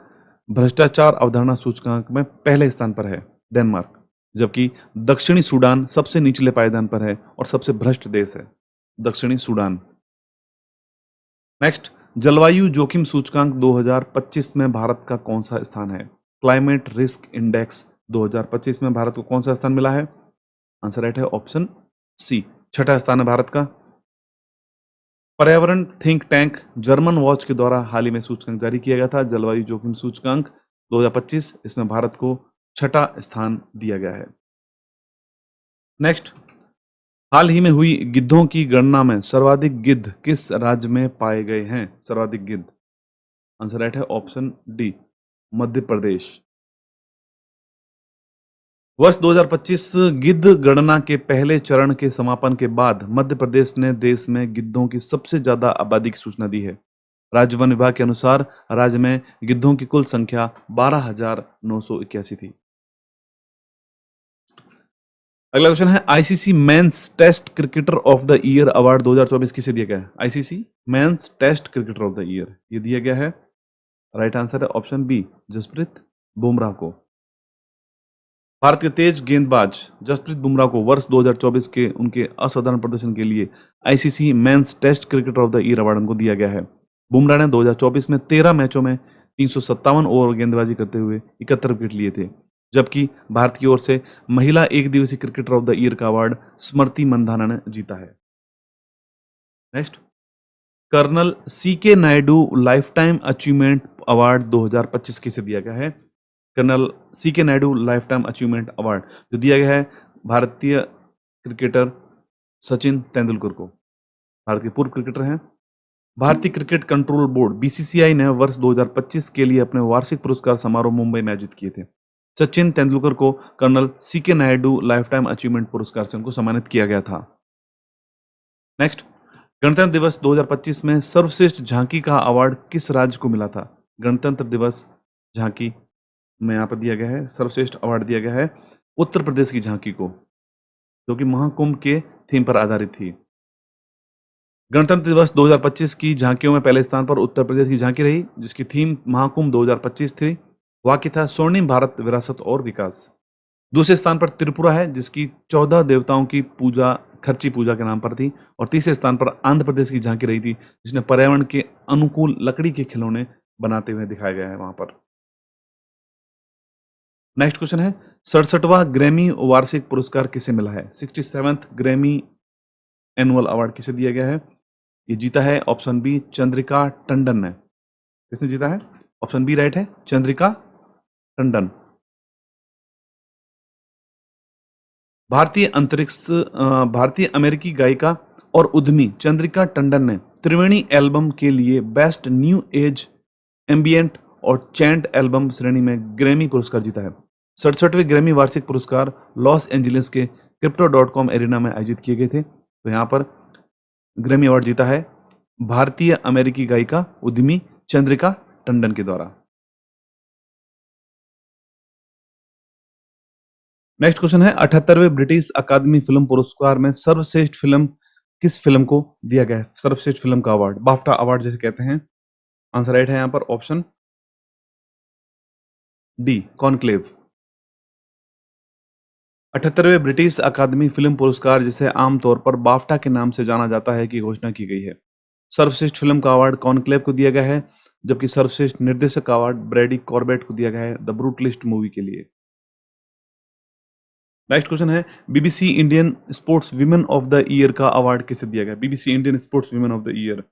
भ्रष्टाचार अवधारणा सूचकांक में पहले स्थान पर है, डेनमार्क, जबकि दक्षिणी सूडान सबसे निचले पायदान पर है और सबसे भ्रष्ट देश है, दक्षिणी सूडान। नेक्स्ट, जलवायु जोखिम सूचकांक 2025 में भारत का कौन सा स्थान है? क्लाइमेट रिस्क इंडेक्स 2025 में भारत को कौन सा स्थान मिला है? आंसर राइट है ऑप्शन सी, 6ठा स्थान है भारत का। पर्यावरण थिंक टैंक जर्मन वॉच के द्वारा हाल ही में सूचकांक जारी किया गया था, जलवायु जोखिम सूचकांक 2025, इसमें भारत को 6ठा स्थान दिया गया है। नेक्स्ट, हाल ही में हुई गिद्धों की गणना में सर्वाधिक गिद्ध किस राज्य में पाए गए हैं? सर्वाधिक गिद्ध, आंसर राइट है ऑप्शन डी, मध्य प्रदेश। वर्ष 2025 गिद्ध गणना के पहले चरण के समापन के बाद मध्य प्रदेश ने देश में गिद्धों की सबसे ज्यादा आबादी की सूचना दी है। राज्य वन विभाग के अनुसार राज्य में गिद्धों की कुल संख्या 12,981 थी। अगला क्वेश्चन है, ICC men's test cricketer of the year award 2024 किसे दिया गया है? ICC men's test cricketer of the year ये दिया गया है, राइट आंसर है ऑप्शन बी, जसप्रीत बुमराह को। भारत के तेज गेंदबाज जसप्रीत बुमराह को वर्ष 2024 के उनके असाधारण प्रदर्शन के लिए ICC men's test cricketer of the year award उनको दिया गया है। बुमराह ने 2024 में 13 मैचों में 357 ओवर गेंदबाजी करते हुए 71 विकेट लिए थे, जबकि भारत की ओर से महिला एक दिवसीय क्रिकेटर ऑफ द ईयर का अवार्ड स्मृति मंधाना ने जीता है। Next, colonel C K Naidu lifetime achievement award 2025 किसे दिया गया है? Colonel C K Naidu lifetime achievement award जो दिया गया है भारतीय क्रिकेटर सचिन तेंदुलकर को, भारत के पूर्व क्रिकेटर हैं। भारतीय क्रिकेट कंट्रोल बोर्ड बीसीसीआई ने वर्ष 2025 के लिए अपने वार्षिक पुरस्कार समारोह मुंबई में आयोजित किए थे। सचिन तेंदुलकर को colonel C K Naidu lifetime achievement पुरस्कार से उनको सम्मानित किया गया था। नेक्स्ट, गणतंत्र दिवस 2025 में सर्वश्रेष्ठ झांकी का अवार्ड किस राज्य को मिला था? गणतंत्र दिवस झांकी में यहाँ पर दिया गया है, सर्वश्रेष्ठ अवार्ड दिया गया है उत्तर प्रदेश की झांकी को, जो कि महाकुंभ के थीम पर आधारित थी। गणतंत्र दिवस 2025 की झांकियों में पहले स्थान पर उत्तर प्रदेश की झांकी रही, जिसकी थीम महाकुंभ 2025 थी। वाक्य था स्वर्णिम भारत विरासत और विकास। दूसरे स्थान पर त्रिपुरा है, जिसकी 14 देवताओं की पूजा खर्ची पूजा के नाम पर थी। और तीसरे स्थान पर आंध्र प्रदेश की झांकी रही थी, जिसने पर्यावरण के अनुकूल लकड़ी के खिलौने बनाते हुए दिखाया गया है वहां पर। नेक्स्ट क्वेश्चन है, 67वां ग्रैमी वार्षिक पुरस्कार किसे मिला है? 67th ग्रैमी एनुअल अवार्ड किसे दिया गया है? ये जीता है ऑप्शन बी, चंद्रिका टंडन ने। किसने जीता है? ऑप्शन बी राइट है, चंद्रिका टंडन। भारतीय अमेरिकी गायिका और उद्यमी चंद्रिका टंडन ने त्रिवेणी एल्बम के लिए बेस्ट न्यू एज एम्बियंट और चैंट एल्बम श्रेणी में ग्रैमी पुरस्कार जीता है। 67वें ग्रैमी वार्षिक पुरस्कार लॉस एंजलिस के crypto.com एरिना में आयोजित किए गए थे। तो यहाँ पर ग्रैमी अवार्ड जीता है भारतीय अमेरिकी गायिका उद्यमी चंद्रिका टंडन के द्वारा। नेक्स्ट क्वेश्चन है, 78वें ब्रिटिश अकादमी फिल्म पुरस्कार में सर्वश्रेष्ठ फिल्म किस फिल्म को दिया गया है? सर्वश्रेष्ठ फिल्म का अवार्ड, बाफ्टा अवार्ड जैसे कहते हैं। आंसर राइट है यहाँ पर ऑप्शन डी, कॉन्क्लेव। 78वें ब्रिटिश अकादमी फिल्म पुरस्कार, जिसे आमतौर पर बाफ्टा के नाम से जाना जाता है, की घोषणा की गई है। सर्वश्रेष्ठ फिल्म का अवार्ड कॉन्क्लेव को दिया गया है, जबकि सर्वश्रेष्ठ निर्देशक का अवार्ड ब्रैडी कॉर्बेट को दिया गया है द ब्रूटलिस्ट मूवी के लिए। नेक्स्ट क्वेश्चन है, BBC Indian sports women of the year का अवार्ड किसे दिया गया? BBC Indian sports women of the year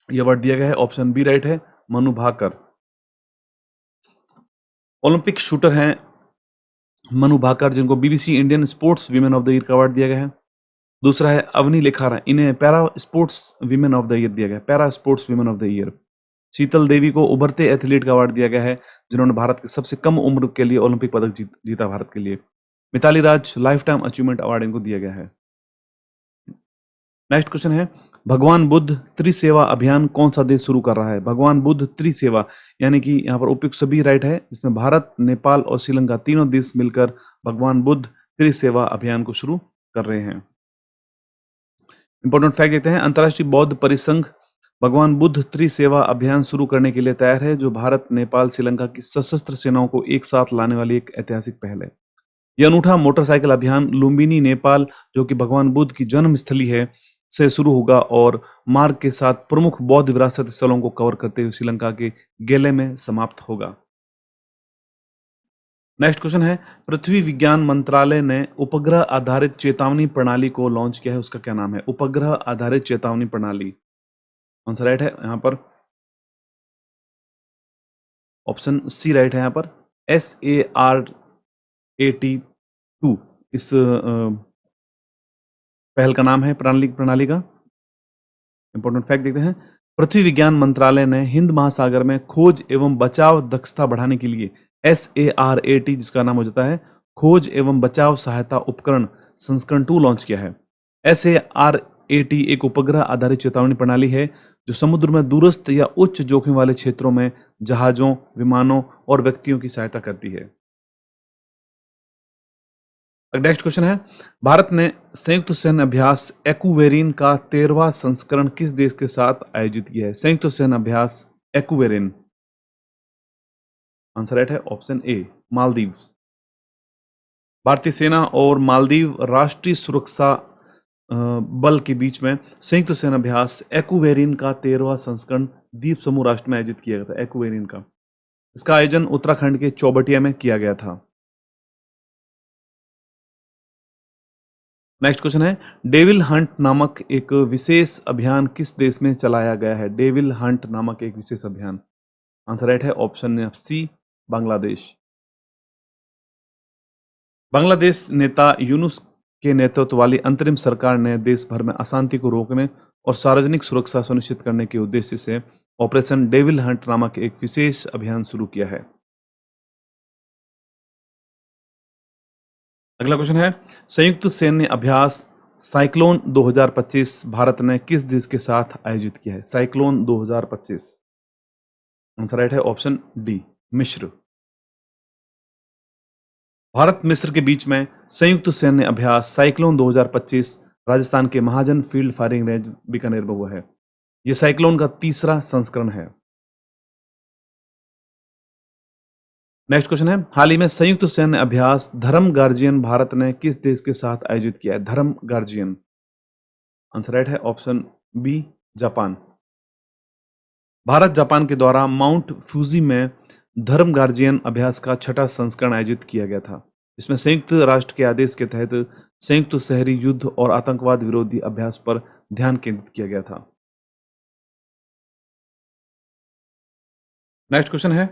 ये अवार्ड दिया गया है ऑप्शन बी राइट है, मनु भाकर। ओलंपिक शूटर हैं मनु भाकर, जिनको BBC Indian sports women of the year का अवार्ड दिया गया है। दूसरा है अवनी लेखारा, इन्हें para sports women of the year दिया गया, para sports women of the year. Sheetal Devi को उभरते एथलीट का अवार्ड दिया गया है, जिन्होंने भारत के सबसे कम उम्र के लिए ओलंपिक पदक जीता भारत के लिए। मिताली राज लाइफ टाइम अचीवमेंट अवार्ड इनको दिया गया है। नेक्स्ट क्वेश्चन है, भगवान बुद्ध त्रिसेवा अभियान कौन सा देश शुरू कर रहा है? भगवान बुद्ध त्रिसेवा, यानी कि यहाँ पर उपयुक्त सभी राइट है। इसमें भारत, नेपाल और श्रीलंका तीनों देश मिलकर भगवान बुद्ध त्रिसेवा अभियान को शुरू कर रहे हैं। इंपॉर्टेंट फैक्ट देते हैं, अंतर्राष्ट्रीय बौद्ध परिसंघ भगवान बुद्ध त्रिसेवा अभियान शुरू करने के लिए तैयार है, जो भारत, नेपाल, श्रीलंका की सशस्त्र सेनाओं को एक साथ लाने वाली एक ऐतिहासिक पहल है। यह अनूठा मोटरसाइकिल अभियान लुम्बिनी, नेपाल, जो कि भगवान बुद्ध की जन्म स्थली है, से शुरू होगा और मार्ग के साथ प्रमुख बौद्ध विरासत स्थलों को कवर करते हुए श्रीलंका के गेले में समाप्त होगा। नेक्स्ट क्वेश्चन है, पृथ्वी विज्ञान मंत्रालय ने उपग्रह आधारित चेतावनी प्रणाली को लॉन्च किया है, उसका क्या नाम है? उपग्रह आधारित चेतावनी प्रणाली। कौन सा राइट है यहां पर? ऑप्शन सी राइट है यहां पर। SARAT2 इस पहल का नाम है, प्रणाली का। इंपॉर्टेंट फैक्ट देखते हैं, पृथ्वी विज्ञान मंत्रालय ने हिंद महासागर में खोज एवं बचाव दक्षता बढ़ाने के लिए SARAT, जिसका नाम हो जाता है खोज एवं बचाव सहायता उपकरण संस्करण 2 लॉन्च किया है। SARAT एक उपग्रह आधारित चेतावनी प्रणाली है जो समुद्र में दूरस्थ या उच्च जोखिम वाले क्षेत्रों में जहाजों, विमानों और व्यक्तियों की सहायता करती है। नेक्स्ट क्वेश्चन है, भारत ने संयुक्त सैन्य अभ्यास एक्वेरिन का 13वां संस्करण किस देश के साथ आयोजित किया है? संयुक्त सैन्य अभ्यास एक्वेरिन, आंसर राइट है ऑप्शन ए, मालदीव। भारतीय सेना और मालदीव राष्ट्रीय सुरक्षा बल के बीच में संयुक्त सैन्य अभ्यास एक्वेरिन का 13वां संस्करण द्वीप समूह राष्ट्र में आयोजित किया गया था। एक्वेरिन का इसका आयोजन उत्तराखंड के चौबटिया में किया गया था। नेक्स्ट क्वेश्चन है, डेविल हंट नामक एक विशेष अभियान किस देश में चलाया गया है? डेविल हंट नामक एक विशेष अभियान, आंसर राइट है ऑप्शन सी, बांग्लादेश। बांग्लादेश नेता यूनुस के नेतृत्व वाली अंतरिम सरकार ने देश भर में अशांति को रोकने और सार्वजनिक सुरक्षा सुनिश्चित करने के उद्देश्य से ऑपरेशन डेविल हंट नामक एक विशेष अभियान शुरू किया है। अगला क्वेश्चन है, संयुक्त सैन्य अभ्यास साइक्लोन 2025 भारत ने किस देश के साथ आयोजित किया है? साइक्लोन 2025, आंसर राइट है ऑप्शन डी, मिस्र। भारत मिस्र के बीच में संयुक्त सैन्य अभ्यास साइक्लोन 2025 राजस्थान के महाजन फील्ड फायरिंग रेंज बीकानेर में हुआ है। यह साइक्लोन का 3रा संस्करण है। नेक्स्ट क्वेश्चन है, हाल ही में संयुक्त सैन्य अभ्यास धर्म गार्जियन भारत ने किस देश के साथ आयोजित किया है? धर्म गार्जियन, आंसर राइट है option B, Japan. Bharat Japan के द्वारा माउंट फ्यूजी में धर्म गार्जियन अभ्यास का 6ठा संस्करण आयोजित किया गया था। इसमें संयुक्त राष्ट्र के आदेश के तहत संयुक्त शहरी युद्ध और आतंकवाद विरोधी अभ्यास पर ध्यान केंद्रित किया गया था। नेक्स्ट क्वेश्चन है,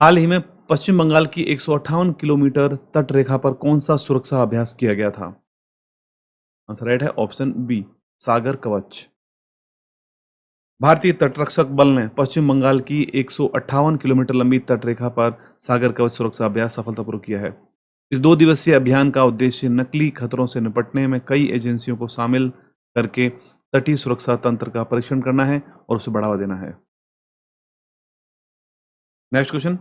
हाल ही में पश्चिम बंगाल की 158 किलोमीटर तट रेखा पर कौन सा सुरक्षा अभ्यास किया गया था? आंसर राइट है ऑप्शन बी, सागर कवच। भारतीय तटरक्षक बल ने पश्चिम बंगाल की 158 किलोमीटर लंबी तटरेखा पर सागर कवच सुरक्षा अभ्यास सफलतापूर्वक किया है। इस 2 दिवसीय अभियान का उद्देश्य नकली खतरों से निपटने में कई एजेंसियों को शामिल करके तटीय सुरक्षा तंत्र का परीक्षण करना है और उसे बढ़ावा देना है। नेक्स्ट क्वेश्चन,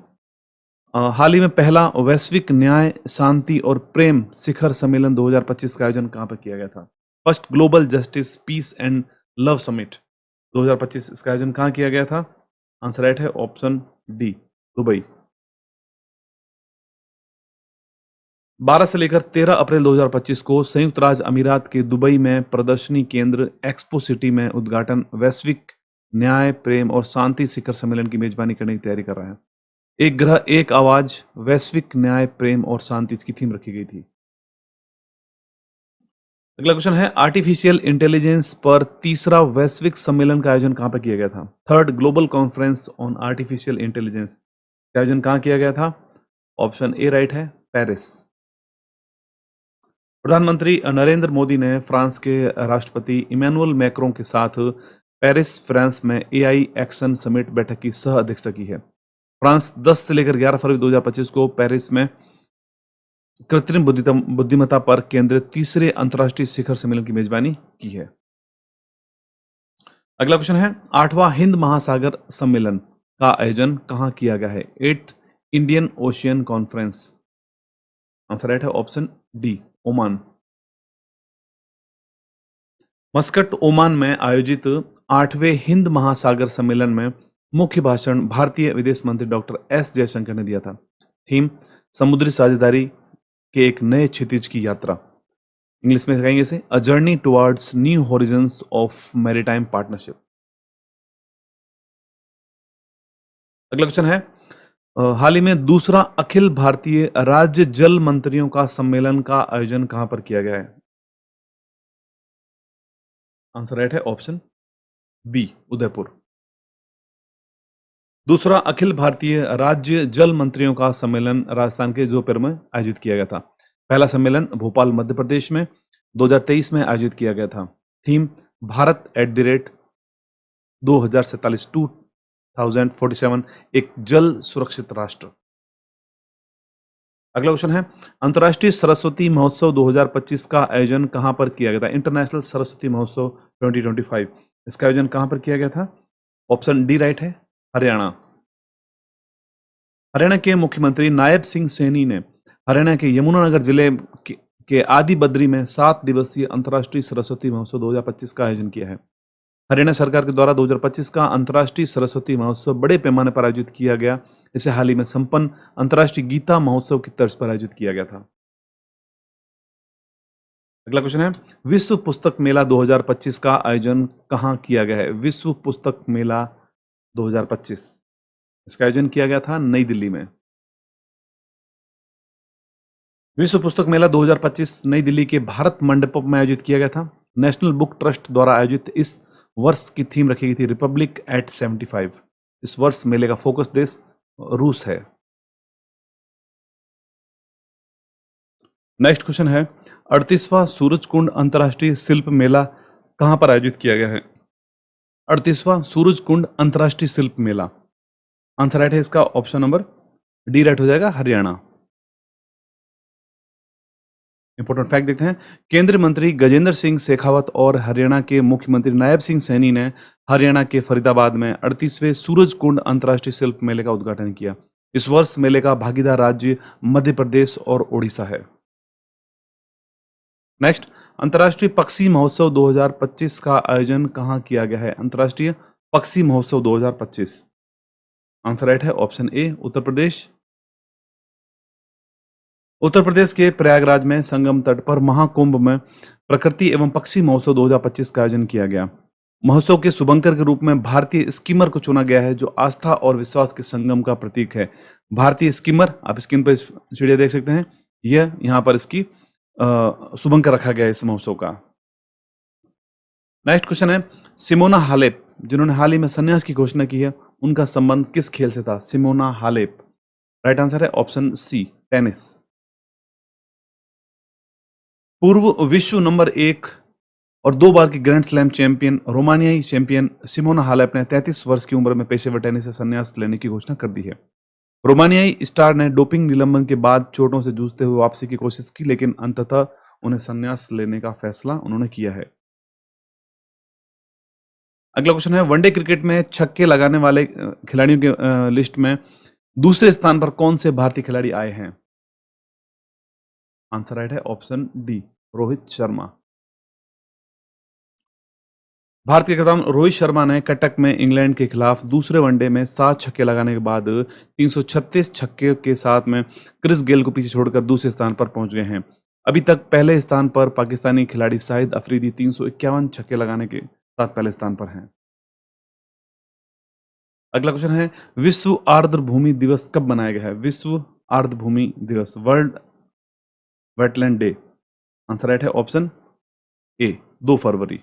हाल ही में पहला वैश्विक न्याय, शांति और प्रेम शिखर सम्मेलन 2025 का आयोजन कहां पर किया गया था? First global justice peace and love summit 2025, इसका आयोजन कहां किया गया था? आंसर राइट है ऑप्शन डी, दुबई। 12 से लेकर 13 अप्रैल 2025 को संयुक्त राज्य अमीरात के दुबई में प्रदर्शनी केंद्र एक्सपो सिटी में उद्घाटन वैश्विक न्याय, प्रेम और शांति शिखर सम्मेलन की मेजबानी करने की तैयारी कर रहा है। एक ग्रह एक आवाज, वैश्विक न्याय, प्रेम और शांति, इसकी थीम रखी गई थी। अगला क्वेश्चन है, आर्टिफिशियल इंटेलिजेंस पर 3रा वैश्विक सम्मेलन का आयोजन कहां पर किया गया था? Third global conference on artificial intelligence का आयोजन कहां किया गया था? ऑप्शन ए राइट है, पेरिस। प्रधानमंत्री नरेंद्र मोदी ने फ्रांस के राष्ट्रपति इमैनुअल मैक्रों के साथ पेरिस, फ्रांस में एआई एक्शन समिट बैठक की सह अध्यक्षता की है। फ्रांस 10 से लेकर 11 फरवरी 2025 को पेरिस में कृत्रिम बुद्धिमत्ता पर केंद्रित 3रे अंतर्राष्ट्रीय शिखर सम्मेलन की मेजबानी की है। अगला क्वेश्चन है, 8वां हिंद महासागर सम्मेलन का आयोजन कहाँ किया गया है? 8th Indian Ocean conference. Answer right है option D, Oman. Muscat, Oman में आयोजित 8वें हिंद महासागर सम्मेलन में मुख्य भाषण भारतीय विदेश मंत्री डॉक्टर एस जयशंकर ने दिया था। थीम, समुद्री साझेदारी के एक नए क्षितिज की यात्रा। इंग्लिश में कहेंगे इसे, a journey towards new horizons of maritime partnership. अगला क्वेश्चन है, हाल ही में दूसरा अखिल भारतीय राज्य जल मंत्रियों का सम्मेलन का आयोजन कहां पर किया गया है? आंसर राइट है ऑप्शन बी, उदयपुर। दूसरा अखिल भारतीय राज्य जल मंत्रियों का सम्मेलन राजस्थान के जोधपुर में आयोजित किया गया था। पहला सम्मेलन भोपाल मध्य प्रदेश में 2023 में आयोजित किया गया था। Theme, Bharat at the rate 2047 2047, एक जल सुरक्षित राष्ट्र। अगला क्वेश्चन है, अंतर्राष्ट्रीय सरस्वती महोत्सव 2025 का आयोजन कहां पर किया गया था? इंटरनेशनल सरस्वती महोत्सव 2025, इसका आयोजन कहां पर किया गया था? ऑप्शन डी राइट है, हरियाणा। हरियाणा के मुख्यमंत्री नायब सिंह सैनी ने हरियाणा के यमुनानगर जिले के आदि बद्री में 7 दिवसीय अंतर्राष्ट्रीय सरस्वती महोत्सव 2025 का आयोजन किया है। हरियाणा सरकार के द्वारा 2025 का अंतर्राष्ट्रीय सरस्वती महोत्सव बड़े पैमाने पर आयोजित किया गया। इसे हाल ही में संपन्न अंतर्राष्ट्रीय गीता महोत्सव की तर्ज पर आयोजित किया गया था। अगला क्वेश्चन है, विश्व पुस्तक मेला 2025 का आयोजन कहाँ किया गया है? विश्व पुस्तक मेला 2025, इसका आयोजन किया गया था नई दिल्ली में। विश्व पुस्तक मेला 2025 नई दिल्ली के भारत मंडपम में आयोजित किया गया था। नेशनल बुक ट्रस्ट द्वारा आयोजित इस वर्ष की थीम रखी गई थी रिपब्लिक एट 75। इस वर्ष मेले का फोकस देश रूस है। नेक्स्ट क्वेश्चन है, 38वां सूरजकुंड अंतर्राष्ट्रीय शिल्प मेला कहां पर आयोजित किया गया है? 38वां सूरजकुंड अंतर्राष्ट्रीय शिल्प मेला। आंसर राइट है इसका ऑप्शन नंबर डी राइट हो जाएगा, हरियाणा। इंपॉर्टेंट फैक्ट देखते हैं, केंद्रीय मंत्री गजेंद्र सिंह शेखावत और हरियाणा के मुख्यमंत्री नायब सिंह सैनी ने हरियाणा के फरीदाबाद में 38वें सूरजकुंड अंतर्राष्ट्रीय शिल्प मेले का उद्घाटन किया। इस वर्ष मेले का भागीदार राज्य मध्य प्रदेश और ओडिशा है। नेक्स्ट, अंतर्राष्ट्रीय पक्षी महोत्सव 2025 का आयोजन कहां किया गया है? अंतर्राष्ट्रीय पक्षी महोत्सव 2025, आंसर राइट है ऑप्शन ए, उत्तर प्रदेश। उत्तर प्रदेश के प्रयागराज में संगम तट पर महाकुंभ में प्रकृति एवं पक्षी महोत्सव 2025 का आयोजन किया गया। महोत्सव के शुभंकर के रूप में भारतीय स्कीमर को चुना गया है, जो आस्था और विश्वास के संगम का प्रतीक है। भारतीय स्कीमर, आप स्क्रीन पर चिड़िया देख सकते हैं, यह यहाँ पर इसकी शुभंकर रखा गया है इस महोत्सव का। नेक्स्ट क्वेश्चन है, सिमोना हालेप जिन्होंने हाल ही में संन्यास की घोषणा की है, उनका संबंध किस खेल से था? सिमोना हालेप, राइट आंसर है ऑप्शन सी, टेनिस। पूर्व विश्व नंबर 1 और 2 बार की ग्रैंड स्लैम चैंपियन रोमानियाई चैंपियन सिमोना हालेप ने 33 वर्ष की उम्र में पेशेवर टेनिस से संन्यास लेने की घोषणा कर दी है। रोमानियाई स्टार ने डोपिंग निलंबन के बाद चोटों से जूझते हुए वापसी की कोशिश की, लेकिन अंततः उन्हें संन्यास लेने का फैसला उन्होंने किया है। अगला क्वेश्चन है, वनडे क्रिकेट में छक्के लगाने वाले खिलाड़ियों के लिस्ट में दूसरे स्थान पर कौन से भारतीय खिलाड़ी आए हैं? आंसर राइट है ऑप्शन डी, रोहित शर्मा। भारतीय कप्तान रोहित शर्मा ने कटक में इंग्लैंड के खिलाफ दूसरे वनडे में 7 छक्के लगाने के बाद 336 छक्के के साथ में क्रिस गेल को पीछे छोड़कर दूसरे स्थान पर पहुंच गए हैं। अभी तक पहले स्थान पर पाकिस्तानी खिलाड़ी शाहिद अफरीदी 351 छक्के लगाने के साथ पहले स्थान पर हैं। अगला क्वेश्चन है, विश्व आर्द्र भूमि दिवस कब मनाया गया है? विश्व आर्द्र भूमि दिवस, world wetland day. Answer right है ऑप्शन ए, 2 फरवरी।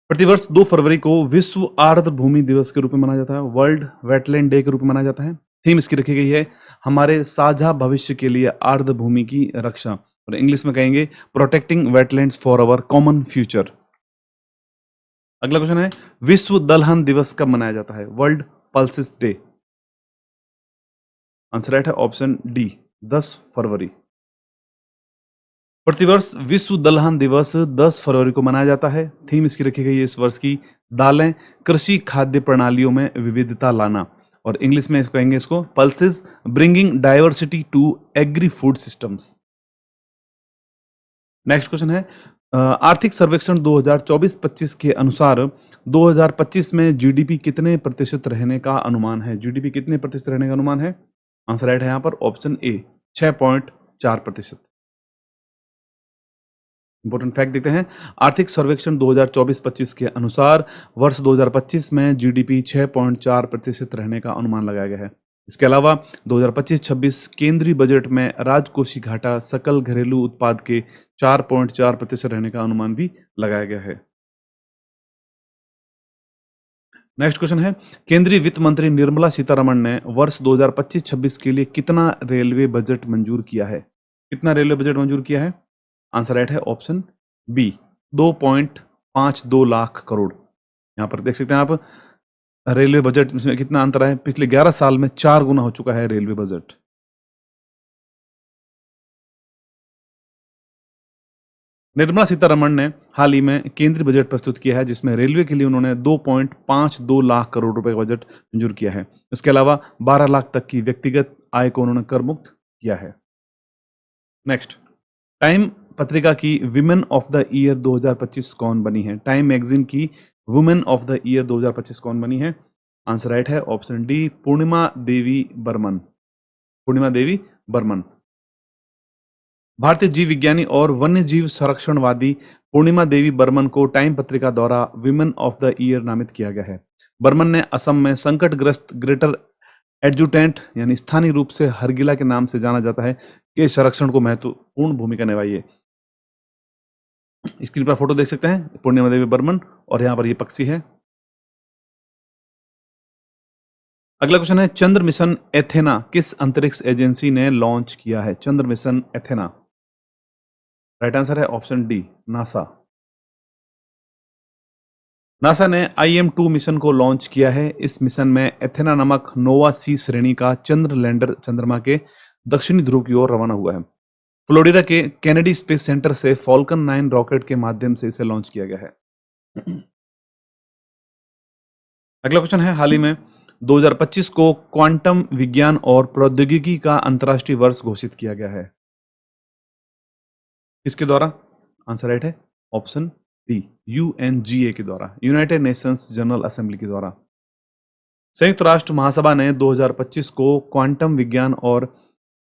प्रतिवर्ष 2 फरवरी को विश्व आर्द्र भूमि दिवस के रूप में मनाया जाता है, वर्ल्ड वेटलैंड डे के रूप में मनाया जाता है। थीम इसकी रखी गई है, हमारे साझा भविष्य के लिए आर्द्र भूमि की रक्षा, और इंग्लिश में कहेंगे protecting wetlands for our common future. अगला क्वेश्चन है, विश्व दलहन दिवस कब मनाया जाता है? World pulses day. Answer right है ऑप्शन डी, 10 फरवरी। प्रतिवर्ष विश्व दलहन दिवस 10 फरवरी को मनाया जाता है। थीम इसकी रखी गई है इस वर्ष की दालें कृषि खाद्य प्रणालियों में विविधता लाना, और इंग्लिश में इसको कहेंगे इसको pulses bringing diversity to agri food systems. Next question है आर्थिक सर्वेक्षण 2024-25 के अनुसार 2025 में जीडीपी कितने प्रतिशत रहने का अनुमान है? जीडीपी कितने प्रतिशत रहने का अनुमान है? आंसर राइट है यहाँ पर ऑप्शन ए 6.4%। इंपॉर्टेंट फैक्ट देखते हैं। आर्थिक सर्वेक्षण 2024-25 के अनुसार वर्ष 2025 में जीडीपी 6.4% रहने का अनुमान लगाया गया है। इसके अलावा 2025-26 केंद्रीय बजट में राजकोषीय घाटा सकल घरेलू उत्पाद के 4.4% रहने का अनुमान भी लगाया गया है। नेक्स्ट क्वेश्चन है केंद्रीय वित्त मंत्री निर्मला सीतारमण ने वर्ष 2025-26 के लिए कितना रेलवे बजट मंजूर किया है? कितना रेलवे बजट मंजूर किया है? आंसर राइट है ऑप्शन बी 2.52 लाख करोड़। यहाँ पर देख सकते हैं आप रेलवे बजट में कितना अंतर है। पिछले 11 साल में 4 गुना हो चुका है रेलवे बजट। निर्मला सीतारमण ने हाल ही में केंद्रीय बजट प्रस्तुत किया है जिसमें रेलवे के लिए उन्होंने 2.52 लाख करोड़ रुपए का बजट मंजूर किया है। इसके अलावा 12 लाख तक की व्यक्तिगत आय को उन्होंने कर मुक्त किया है। नेक्स्ट, टाइम पत्रिका की विमेन ऑफ द ईयर 2025 कौन बनी है? टाइम मैगजीन की वुमेन ऑफ द ईयर 2025 कौन बनी है? आंसर राइट है ऑप्शन डी पूर्णिमा देवी बर्मन। पूर्णिमा देवी बर्मन। भारतीय जीव विज्ञानी और वन्य जीव संरक्षणवादी पूर्णिमा देवी बर्मन को टाइम पत्रिका द्वारा विमेन ऑफ द ईयर नामित किया गया है। बर्मन ने असम में संकटग्रस्त ग्रेटर एडजुटेंट यानी स्थानीय रूप से हरगिला के नाम से जाना जाता है के संरक्षण को महत्वपूर्ण भूमिका निभाई है। स्क्रीन पर फोटो देख सकते हैं पूर्णिमा देवी बर्मन, और यहाँ पर ये पक्षी है। अगला क्वेश्चन है चंद्र मिशन एथेना किस अंतरिक्ष एजेंसी ने लॉन्च किया है? चंद्र मिशन एथेना। राइट आंसर है ऑप्शन डी नासा। नासा ने IM-2 मिशन को लॉन्च किया है। इस मिशन में एथेना नामक नोवा सी श्रेणी का चंद्र लैंडर चंद्रमा के दक्षिणी ध्रुव की ओर रवाना हुआ है। फ्लोरिडा के कैनेडी स्पेस सेंटर से फॉल्कन 9 रॉकेट के माध्यम से इसे लॉन्च किया गया है। अगला क्वेश्चन है हाल ही में 2025 को क्वांटम विज्ञान और प्रौद्योगिकी का अंतर्राष्ट्रीय वर्ष घोषित किया गया है। किसके द्वारा? आंसर राइट है ऑप्शन डी UNGA के द्वारा, यूनाइटेड नेशंस जनरल असेंबली के द्वारा। संयुक्त राष्ट्र महासभा ने 2025 को क्वांटम विज्ञान और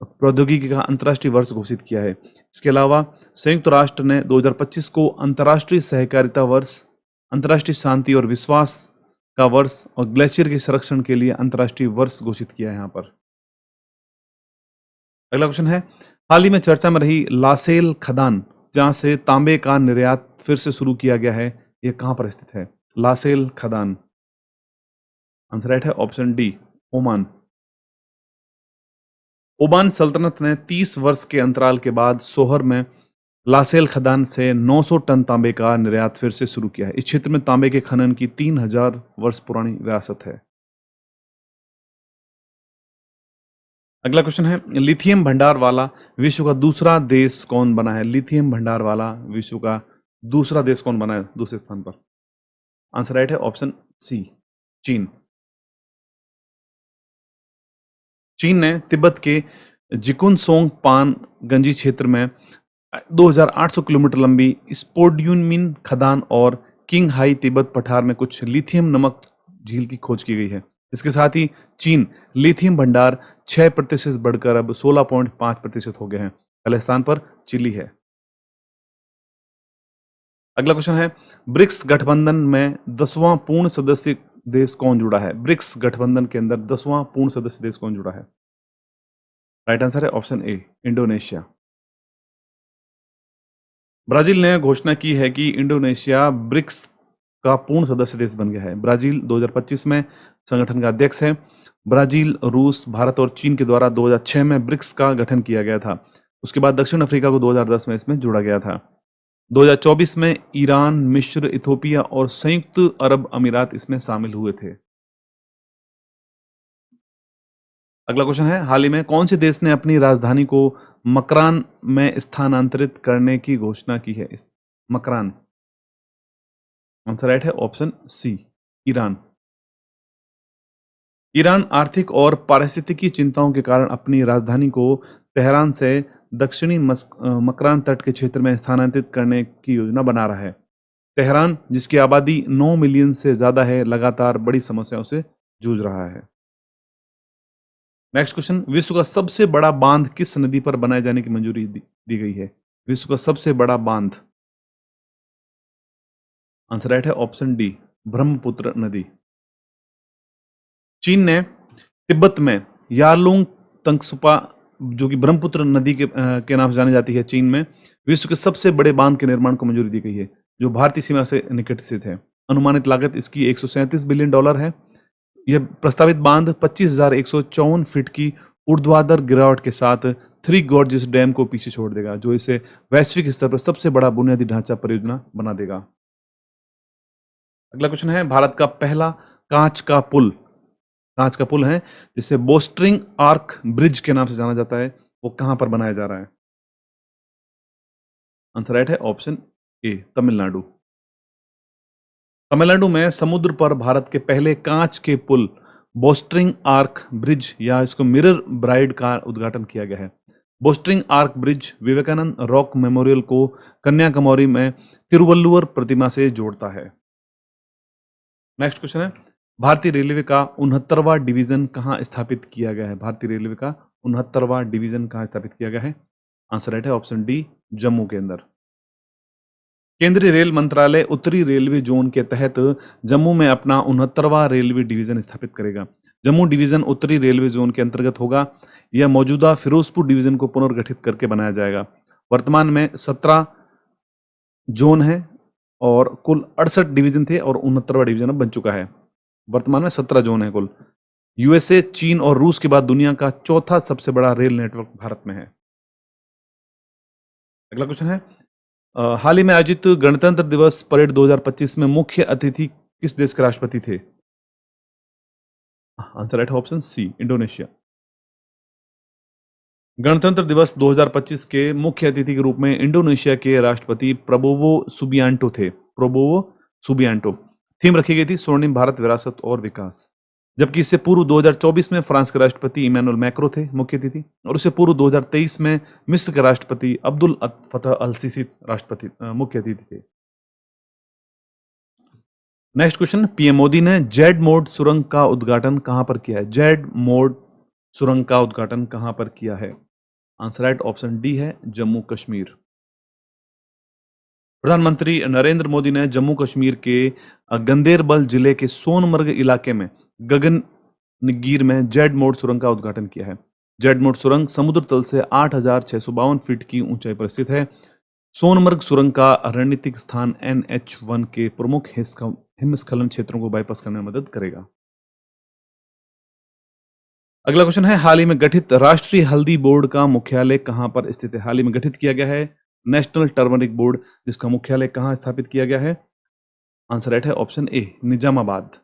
प्रौद्योगिकी का अंतर्राष्ट्रीय वर्ष घोषित किया है। इसके अलावा संयुक्त राष्ट्र ने 2025 को अंतर्राष्ट्रीय सहकारिता वर्ष, अंतर्राष्ट्रीय शांति और विश्वास का वर्ष और ग्लेशियर के संरक्षण के लिए अंतर्राष्ट्रीय वर्ष घोषित किया है यहाँ पर। अगला क्वेश्चन है हाल ही में चर्चा में रही लासेल खदान जहां से तांबे का निर्यात फिर से शुरू किया गया है, यह कहां पर स्थित है? लासेल खदान। आंसर राइट है ऑप्शन डी ओमान। ओमान सल्तनत ने 30 वर्ष के अंतराल के बाद सोहर में लासेल खदान से 900 टन तांबे का निर्यात फिर से शुरू किया है। इस क्षेत्र में तांबे के खनन की 3000 वर्ष पुरानी विरासत है। अगला क्वेश्चन है लिथियम भंडार वाला विश्व का दूसरा देश कौन बना है? लिथियम भंडार वाला विश्व का दूसरा देश कौन बना है दूसरे स्थान पर? आंसर राइट है ऑप्शन सी चीन। चीन ने तिब्बत के जिकुनसोंग पान गंजी क्षेत्र में 2800 किलोमीटर लंबी स्पोड्यूनमिन खदान और किंग हाई तिब्बत पठार में कुछ लिथियम नमक झील की खोज की गई है। इसके साथ ही चीन लिथियम भंडार 6% बढ़कर अब 16.5% हो गए हैं। पहले स्थान पर चिली है। अगला क्वेश्चन है ब्रिक्स गठबंधन में 10वां पूर्ण सदस्य देश कौन जुड़ा है? ब्रिक्स गठबंधन के अंदर 10वां पूर्ण सदस्य देश कौन जुड़ा है? राइट आंसर है ऑप्शन ए इंडोनेशिया। ब्राजील ने घोषणा की है कि इंडोनेशिया ब्रिक्स का पूर्ण सदस्य देश बन गया है। ब्राजील 2025 में संगठन का अध्यक्ष है। ब्राजील, रूस, भारत और चीन के द्वारा 2006 में ब्रिक्स का गठन किया गया था। उसके बाद दक्षिण अफ्रीका को 2010 में इसमें जोड़ा गया था। 2024 में ईरान, मिस्र, इथोपिया और संयुक्त अरब अमीरात इसमें शामिल हुए थे। अगला क्वेश्चन है, हाल ही में कौन से देश ने अपनी राजधानी को मकरान में स्थानांतरित करने की घोषणा की है? मकरान, आंसर राइट है ऑप्शन सी, ईरान। ईरान आर्थिक और पारिस्थितिकी चिंताओं के कारण अपनी राजधानी को तेहरान से दक्षिणी मकरान तट के क्षेत्र में स्थानांतरित करने की योजना बना रहा है। तेहरान, जिसकी आबादी 9 मिलियन से ज्यादा है, लगातार बड़ी समस्याओं से जूझ रहा है। नेक्स्ट क्वेश्चन, विश्व का सबसे बड़ा बांध किस नदी पर बनाए जाने की मंजूरी दी गई है? विश्व का सबसे बड़ा बांध, आंसर राइट है ऑप्शन डी, ब्रह्मपुत्र नदी। चीन ने तिब्बत में यारलुंग तंगसुपा, जो कि ब्रह्मपुत्र नदी के नाम से जानी जाती है, चीन में विश्व के सबसे बड़े बांध के निर्माण को मंजूरी दी गई है, जो भारतीय सीमा से निकट स्थित है। अनुमानित लागत इसकी 137 बिलियन डॉलर है। यह प्रस्तावित बांध 25,154 फीट की ऊर्ध्वाधर गिरावट के साथ थ्री गॉर्जेस डैम को पीछे छोड़ देगा, जो इसे वैश्विक स्तर पर सबसे बड़ा बुनियादी ढांचा परियोजना बना देगा। अगला क्वेश्चन है, भारत का पहला कांच का पुल है जिसे बोस्टरिंग आर्क ब्रिज के नाम से जाना जाता है, वो कहां पर बनाया जा रहा है? आंसर राइट है ऑप्शन ए, तमिलनाडु। तमिलनाडु में समुद्र पर भारत के पहले कांच के पुल बोस्टरिंग आर्क ब्रिज, या इसको मिरर ब्राइड, का उद्घाटन किया गया है। Bowstring arch bridge Vivekananda rock memorial को कन्याकुमारी में तिरुवल्लुवर प्रतिमा से जोड़ता है। नेक्स्ट क्वेश्चन है, भारतीय रेलवे का 69वां डिवीजन कहां स्थापित किया गया है? भारतीय रेलवे का 69वां डिवीजन कहां स्थापित किया गया है? आंसर राइट है ऑप्शन डी, जम्मू के अंदर। केंद्रीय रेल मंत्रालय उत्तरी रेलवे जोन के तहत जम्मू में अपना 69वां रेलवे डिवीजन स्थापित करेगा। जम्मू डिवीजन उत्तरी रेलवे जोन के अंतर्गत होगा। यह मौजूदा फिरोजपुर डिवीजन को पुनर्गठित करके बनाया जाएगा। वर्तमान में 17 जोन है और कुल 68 डिवीजन थे, और 69वां डिवीजन अब बन चुका है। वर्तमान में 17 जोन है कुल। यूएसए, चीन और रूस के बाद दुनिया का चौथा सबसे बड़ा रेल नेटवर्क भारत में है। अगला क्वेश्चन है, हाल ही में आयोजित गणतंत्र दिवस परेड 2025 में मुख्य अतिथि किस देश के राष्ट्रपति थे? आंसर राइट है ऑप्शन सी, इंडोनेशिया। गणतंत्र दिवस 2025 के मुख्य अतिथि के रूप में इंडोनेशिया के राष्ट्रपति प्रबोवो सुबियांटो थे। Prabowo Subianto. थीम रखी गई थी स्वर्णिम भारत, विरासत और विकास। जबकि इससे पूर्व 2024 में फ्रांस के राष्ट्रपति इमैनुअल मैक्रो थे मुख्य अतिथि, और उससे पूर्व 2023 में मिस्र के राष्ट्रपति अब्दुल फतह अल सीसी राष्ट्रपति मुख्य अतिथि थे। नेक्स्ट क्वेश्चन, पीएम मोदी ने जेड मोड सुरंग का उद्घाटन कहां पर किया है? जेड मोड सुरंग का उद्घाटन कहां पर किया है? आंसर राइट ऑप्शन डी है, जम्मू कश्मीर। प्रधानमंत्री नरेंद्र मोदी ने जम्मू कश्मीर के गंदेरबल जिले के सोनमर्ग इलाके में गगनगिर में जेड मोड सुरंग का उद्घाटन किया है। जेड मोड सुरंग समुद्र तल से 8,652 फीट की ऊंचाई पर स्थित है। सोनमर्ग सुरंग का रणनीतिक स्थान NH1 के प्रमुख हिमस्खलन क्षेत्रों को बाईपास करने में मदद करेगा। अगला क्वेश्चन है, हाल ही में गठित राष्ट्रीय हल्दी बोर्ड का मुख्यालय कहां पर स्थित है? हाल ही में गठित किया गया है नेशनल टर्मरिक बोर्ड, जिसका मुख्यालय कहां स्थापित किया गया है? आंसर राइट है ऑप्शन ए, निजामाबाद।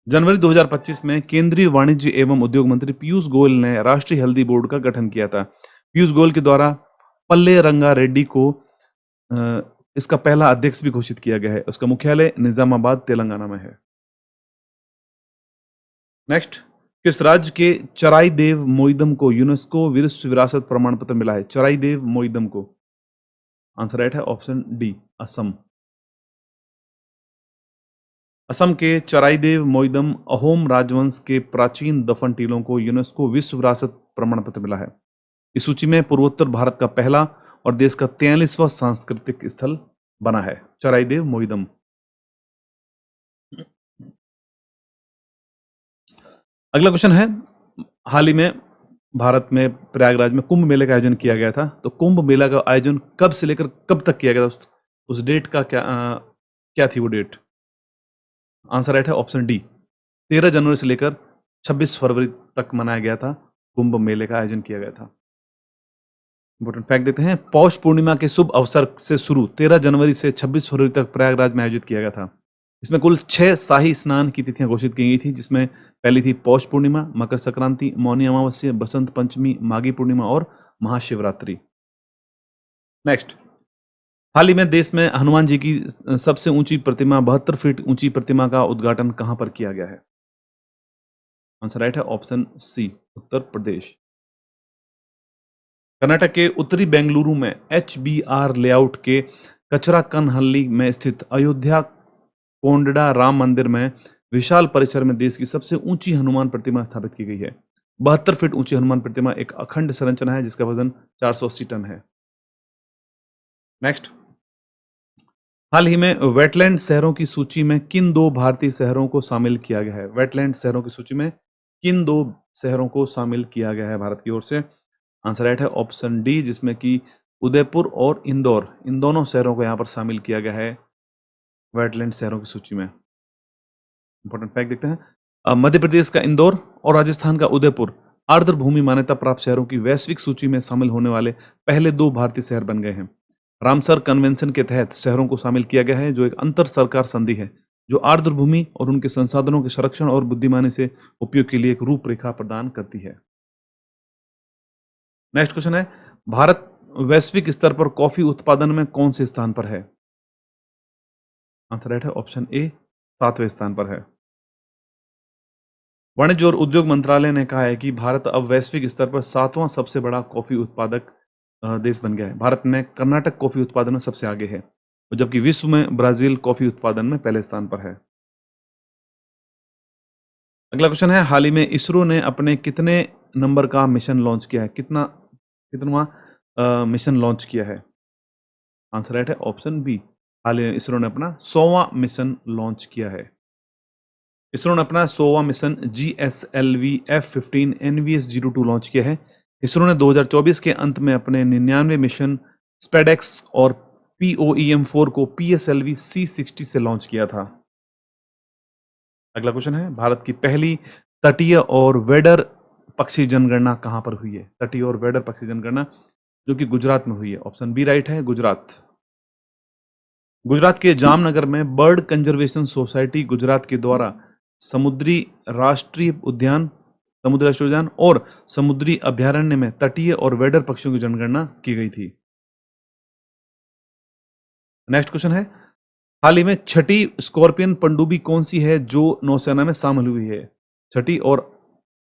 जनवरी 2025 में केंद्रीय वाणिज्य एवं उद्योग मंत्री पीयूष गोयल ने राष्ट्रीय हल्दी बोर्ड का गठन किया था। पीयूष गोयल के द्वारा पल्ले रंगा रेड्डी को इसका पहला अध्यक्ष भी घोषित किया गया है। उसका मुख्यालय निजामाबाद, तेलंगाना में है। नेक्स्ट, किस राज्य के चराई देव मोइदम को यूनेस्को विश्व विरासत प्रमाण पत्र मिला है? चराई देव मोइदम को, आंसर राइट है ऑप्शन डी, असम। असम के चराईदेव मोइदम अहोम राजवंश के प्राचीन दफन टीलों को यूनेस्को विश्व विरासत प्रमाण पत्र मिला है। इस सूची में पूर्वोत्तर भारत का पहला और देश का 43वां सांस्कृतिक स्थल बना है चराईदेव मोइदम। अगला क्वेश्चन है, हाल ही में भारत में प्रयागराज में कुंभ मेले का आयोजन किया गया था। तो कुंभ मेला का आयोजन कब से लेकर कब तक किया गया था? उस डेट का क्या थी वो डेट? आंसर राइट है ऑप्शन डी, 13 जनवरी से लेकर 26 फरवरी तक मनाया गया था। कुंभ मेले का आयोजन किया गया था। इंपॉर्टेंट फैक्ट देते हैं, पौष पूर्णिमा के शुभ अवसर से शुरू 13 जनवरी से 26 फरवरी तक प्रयागराज में आयोजित किया गया था। इसमें कुल 6 शाही स्नान की तिथियां घोषित की गई थी, जिसमें पहली थी पौष पूर्णिमा, मकर संक्रांति, मौनी अमावस्या, बसंत पंचमी, माघी पूर्णिमा और महाशिवरात्रि। नेक्स्ट, हाल ही में देश में हनुमान जी की सबसे ऊंची प्रतिमा 72 फीट ऊंची प्रतिमा का उद्घाटन कहां पर किया गया है? आंसर राइट है ऑप्शन सी, उत्तर प्रदेश। कर्नाटक के उत्तरी बेंगलुरु में HBR लेआउट के कचराकनहल्ली में स्थित अयोध्या कोंडा राम मंदिर में विशाल परिसर में देश की सबसे ऊंची हनुमान प्रतिमा स्थापित की गई है। 72 फीट ऊंची हनुमान प्रतिमा एक अखंड संरचना है जिसका वजन 480 टन है। नेक्स्ट, हाल ही में वेटलैंड शहरों की सूची में किन 2 भारतीय शहरों को शामिल किया गया है? वेटलैंड शहरों की सूची में किन 2 शहरों को शामिल किया गया है भारत की ओर से? आंसर राइट है ऑप्शन डी, जिसमें कि उदयपुर और इंदौर, इन दोनों शहरों को यहां पर शामिल किया गया है वेटलैंड शहरों की सूची में। इंपॉर्टेंट फैक्ट देखते हैं। मध्य प्रदेश का इंदौर और राजस्थान का उदयपुर आर्द्र भूमि मान्यता प्राप्त शहरों की वैश्विक सूची में शामिल होने वाले पहले 2 भारतीय शहर बन गए हैं। रामसर कन्वेंशन के तहत शहरों को शामिल किया गया है, जो एक अंतर सरकार संधि है जो आर्द्र भूमि और उनके संसाधनों के संरक्षण और बुद्धिमानी से उपयोग के लिए एक रूपरेखा प्रदान करती है। नेक्स्ट क्वेश्चन है, भारत वैश्विक स्तर पर कॉफी उत्पादन में कौन से स्थान पर है? आंसर राइट है ऑप्शन ए, 7वें स्थान पर है। वाणिज्य और उद्योग मंत्रालय ने कहा है कि भारत अब वैश्विक स्तर पर 7वां सबसे बड़ा कॉफी उत्पादक देश बन गया है। भारत में कर्नाटक कॉफी उत्पादन में सबसे आगे है, जबकि विश्व में ब्राजील कॉफी उत्पादन में पहले स्थान पर है। अगला क्वेश्चन है, हाल ही में इसरो ने अपने कितने नंबर का मिशन लॉन्च किया है? कितनवां मिशन लॉन्च किया है? आंसर राइट है ऑप्शन बी, हाल ही में इसरो ने अपना 100वां मिशन लॉन्च किया है। इसरो ने अपना 100वां mission GSLV F-15 NVS-02 launch किया है। इसरो ने 2024 के अंत में अपने 99 मिशन स्पेडेक्स और POEM-4 को PSLV C-60 से लॉन्च किया था। अगला क्वेश्चन है, भारत की पहली तटीय और वेडर पक्षी जनगणना कहां पर हुई है? तटीय और वेडर पक्षी जनगणना जो कि गुजरात में हुई है। ऑप्शन बी राइट है, गुजरात। गुजरात के जामनगर में बर्ड कंजर्वेशन सोसाइटी गुजरात के द्वारा समुद्री राष्ट्रीय उद्यान और समुद्री अभयारण्य में तटीय और वेडर पक्षियों की जनगणना की गई थी। नेक्स्ट क्वेश्चन है, हाल ही में छठी स्कॉर्पियन पनडुब्बी कौन सी है जो नौसेना में शामिल हुई है? छठी और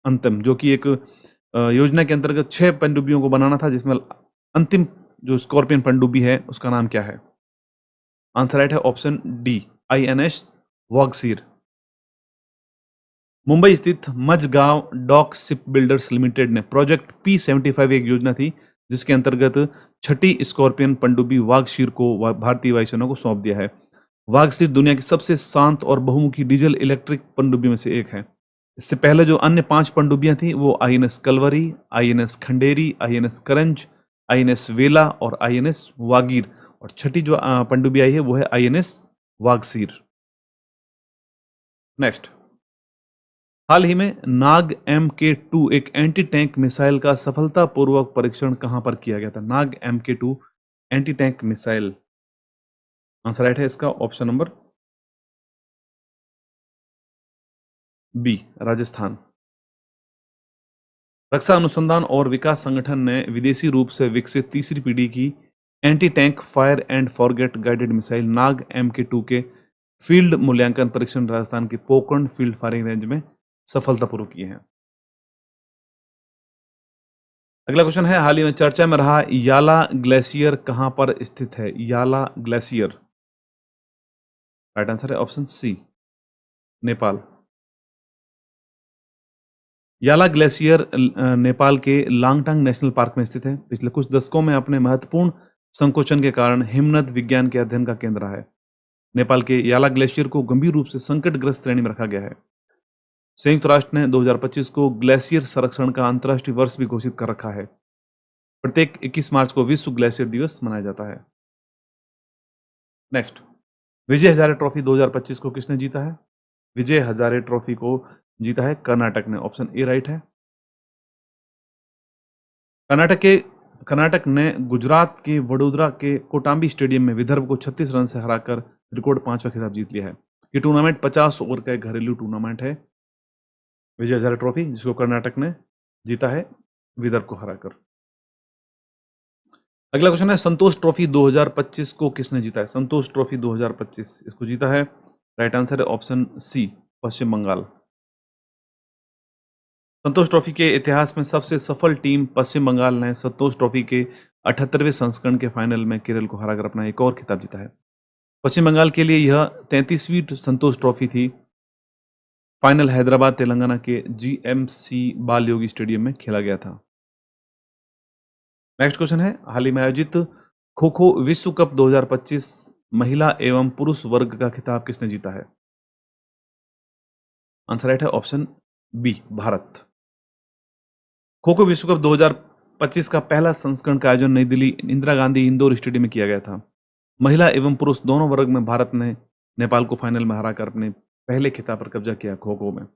अंतिम, जो कि एक योजना के अंतर्गत 6 पनडुब्बियों को बनाना था, जिसमें अंतिम जो स्कॉर्पियन पनडुब्बी है उसका नाम क्या है? आंसर राइट है option D, INS Vagsheer. Mumbai स्थित Mazagon dock ship builders limited ने प्रोजेक्ट P-75 एक योजना थी जिसके अंतर्गत छठी स्कॉर्पियन पनडुब्बी वागशीर को भारतीय वायुसेना को सौंप दिया है। वागशीर दुनिया की सबसे शांत और बहुमुखी डीजल इलेक्ट्रिक पनडुब्बी में से एक है। इससे पहले जो अन्य 5 पनडुब्बियां थी वो INS Kalvari, INS Khanderi, INS करंज, INS वेला और INS वागीर, और छठी जो पनडुब्बी आई है वो है INS वागसीर। नेक्स्ट, हाल ही में नाग MK2 एक एंटी टैंक मिसाइल का सफलतापूर्वक परीक्षण कहां पर किया गया था? नाग MK2 anti tank missile, answer right है इसका ऑप्शन नंबर बी, राजस्थान। रक्षा अनुसंधान और विकास संगठन ने विदेशी रूप से विकसित तीसरी पीढ़ी की anti tank fire and forget guided missile Nag MK2 के फील्ड मूल्यांकन परीक्षण राजस्थान के पोकरण फील्ड फायरिंग रेंज में सफलतापूर्वक किए हैं। अगला क्वेश्चन है, हाल ही में चर्चा में रहा याला ग्लेशियर कहां पर स्थित है? याला ग्लेशियर, राइट आंसर है ऑप्शन सी, नेपाल। याला ग्लेशियर नेपाल के लांगटांग नेशनल पार्क में स्थित है। पिछले कुछ दशकों में अपने महत्वपूर्ण संकोचन के कारण हिमनद विज्ञान के अध्ययन का केंद्र रहा है। नेपाल के याला ग्लेशियर को गंभीर रूप से संकटग्रस्त श्रेणी में रखा गया है। संयुक्त राष्ट्र ने 2025 को ग्लेशियर संरक्षण का अंतर्राष्ट्रीय वर्ष भी घोषित कर रखा है। प्रत्येक 21 मार्च को विश्व ग्लेशियर दिवस मनाया जाता है। नेक्स्ट, विजय हजारे ट्रॉफी 2025 को किसने जीता है? विजय हजारे ट्रॉफी को जीता है कर्नाटक ने, ऑप्शन ए राइट है। कर्नाटक ने गुजरात के वडोदरा के कोटांबी स्टेडियम में विदर्भ को 36 रन से हराकर रिकॉर्ड 5वां खिताब जीत लिया है। ये टूर्नामेंट 50 ओवर का एक घरेलू टूर्नामेंट है। विजय हजारे ट्रॉफी, जिसको कर्नाटक ने जीता है विदर्भ को हराकर। अगला क्वेश्चन है, संतोष ट्रॉफी 2025 को किसने जीता है? संतोष ट्रॉफी 2025 इसको जीता है, राइट आंसर है ऑप्शन सी, पश्चिम बंगाल। संतोष ट्रॉफी के इतिहास में सबसे सफल टीम पश्चिम बंगाल ने संतोष ट्रॉफी के 78वें संस्करण के फाइनल में केरल को हराकर अपना एक और खिताब जीता है। पश्चिम बंगाल के लिए यह 33वीं संतोष ट्रॉफी थी। फाइनल हैदराबाद तेलंगाना के जीएमसी बाल योगी स्टेडियम में खेला गया था। नेक्स्ट क्वेश्चन है, हाल ही में आयोजित खो खो विश्व कप 2025 महिला एवं पुरुष वर्ग का खिताब किसने जीता है? आंसर राइट है ऑप्शन बी, भारत। खो खो विश्व कप 2025 का पहला संस्करण का आयोजन नई दिल्ली इंदिरा गांधी इंडोर स्टेडियम में किया गया था। महिला एवं पुरुष दोनों वर्ग में भारत ने नेपाल को फाइनल में हराकर अपने पहले खिताब पर कब्जा किया खो खो में।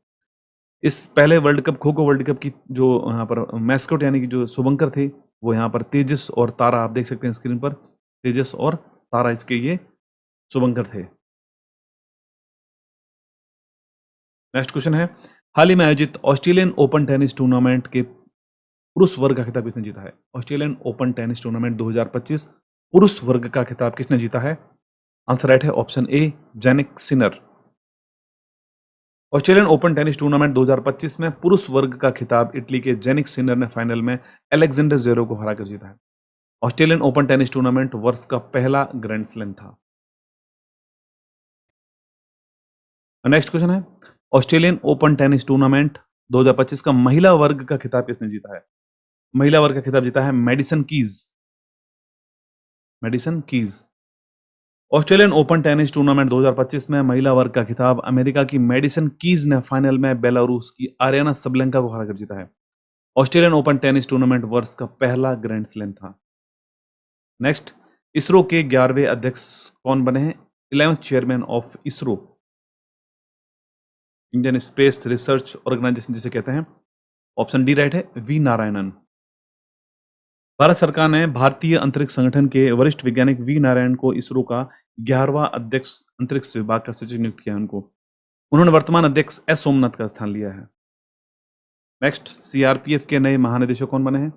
इस पहले world cup, kho kho world cup की जो यहाँ पर मैस्कॉट यानी कि जो शुभंकर थे, वो यहाँ पर तेजस और तारा, आप देख सकते हैं स्क्रीन पर, तेजस और तारा इसके ये शुभंकर थे। नेक्स्ट क्वेश्चन है, हाल ही में आयोजित ऑस्ट्रेलियन ओपन टेनिस टूर्नामेंट के पुरुष वर्ग का खिताब किसने जीता है? ऑस्ट्रेलियन ओपन टेनिस टूर्नामेंट 2025 पुरुष वर्ग का खिताब किसने जीता है? आंसर राइट है option A, Jannik Sinner. Australian open tennis tournament 2025 में पुरुष वर्ग का खिताब इटली के जैनिक सिनर ने फाइनल में अलेक्जेंडर ज़वेरेव को हराकर जीता है। ऑस्ट्रेलियन ओपन टेनिस टूर्नामेंट वर्ष का पहला ग्रैंड स्लैम था। नेक्स्ट क्वेश्चन है, ऑस्ट्रेलियन ओपन टेनिस टूर्नामेंट 2025 का महिला वर्ग का खिताब किसने जीता है? महिला वर्ग का खिताब जीता है Madison Keys. Madison Keys. Australian open tennis tournament 2025 में महिला वर्ग का खिताब अमेरिका की मैडिसन कीज ने फाइनल में बेलारूस की आरियाना सबलेंका को हराकर जीता है। ऑस्ट्रेलियन ओपन टेनिस टूर्नामेंट वर्ष का पहला ग्रैंड स्लैम था। नेक्स्ट, इसरो के 11वें अध्यक्ष कौन बने हैं? 11th chairman of ISRO, Indian space research organisation जिसे कहते हैं, ऑप्शन डी राइट है, वी नारायणन। भारत सरकार ने भारतीय अंतरिक्ष संगठन के वरिष्ठ वैज्ञानिक वी नारायण को इसरो का 11वां अध्यक्ष अंतरिक्ष विभाग का सचिव नियुक्त किया उनको। उन्होंने वर्तमान अध्यक्ष एस सोमनाथ का स्थान लिया है। नेक्स्ट, सीआरपीएफ के नए महानिदेशक कौन बने हैं?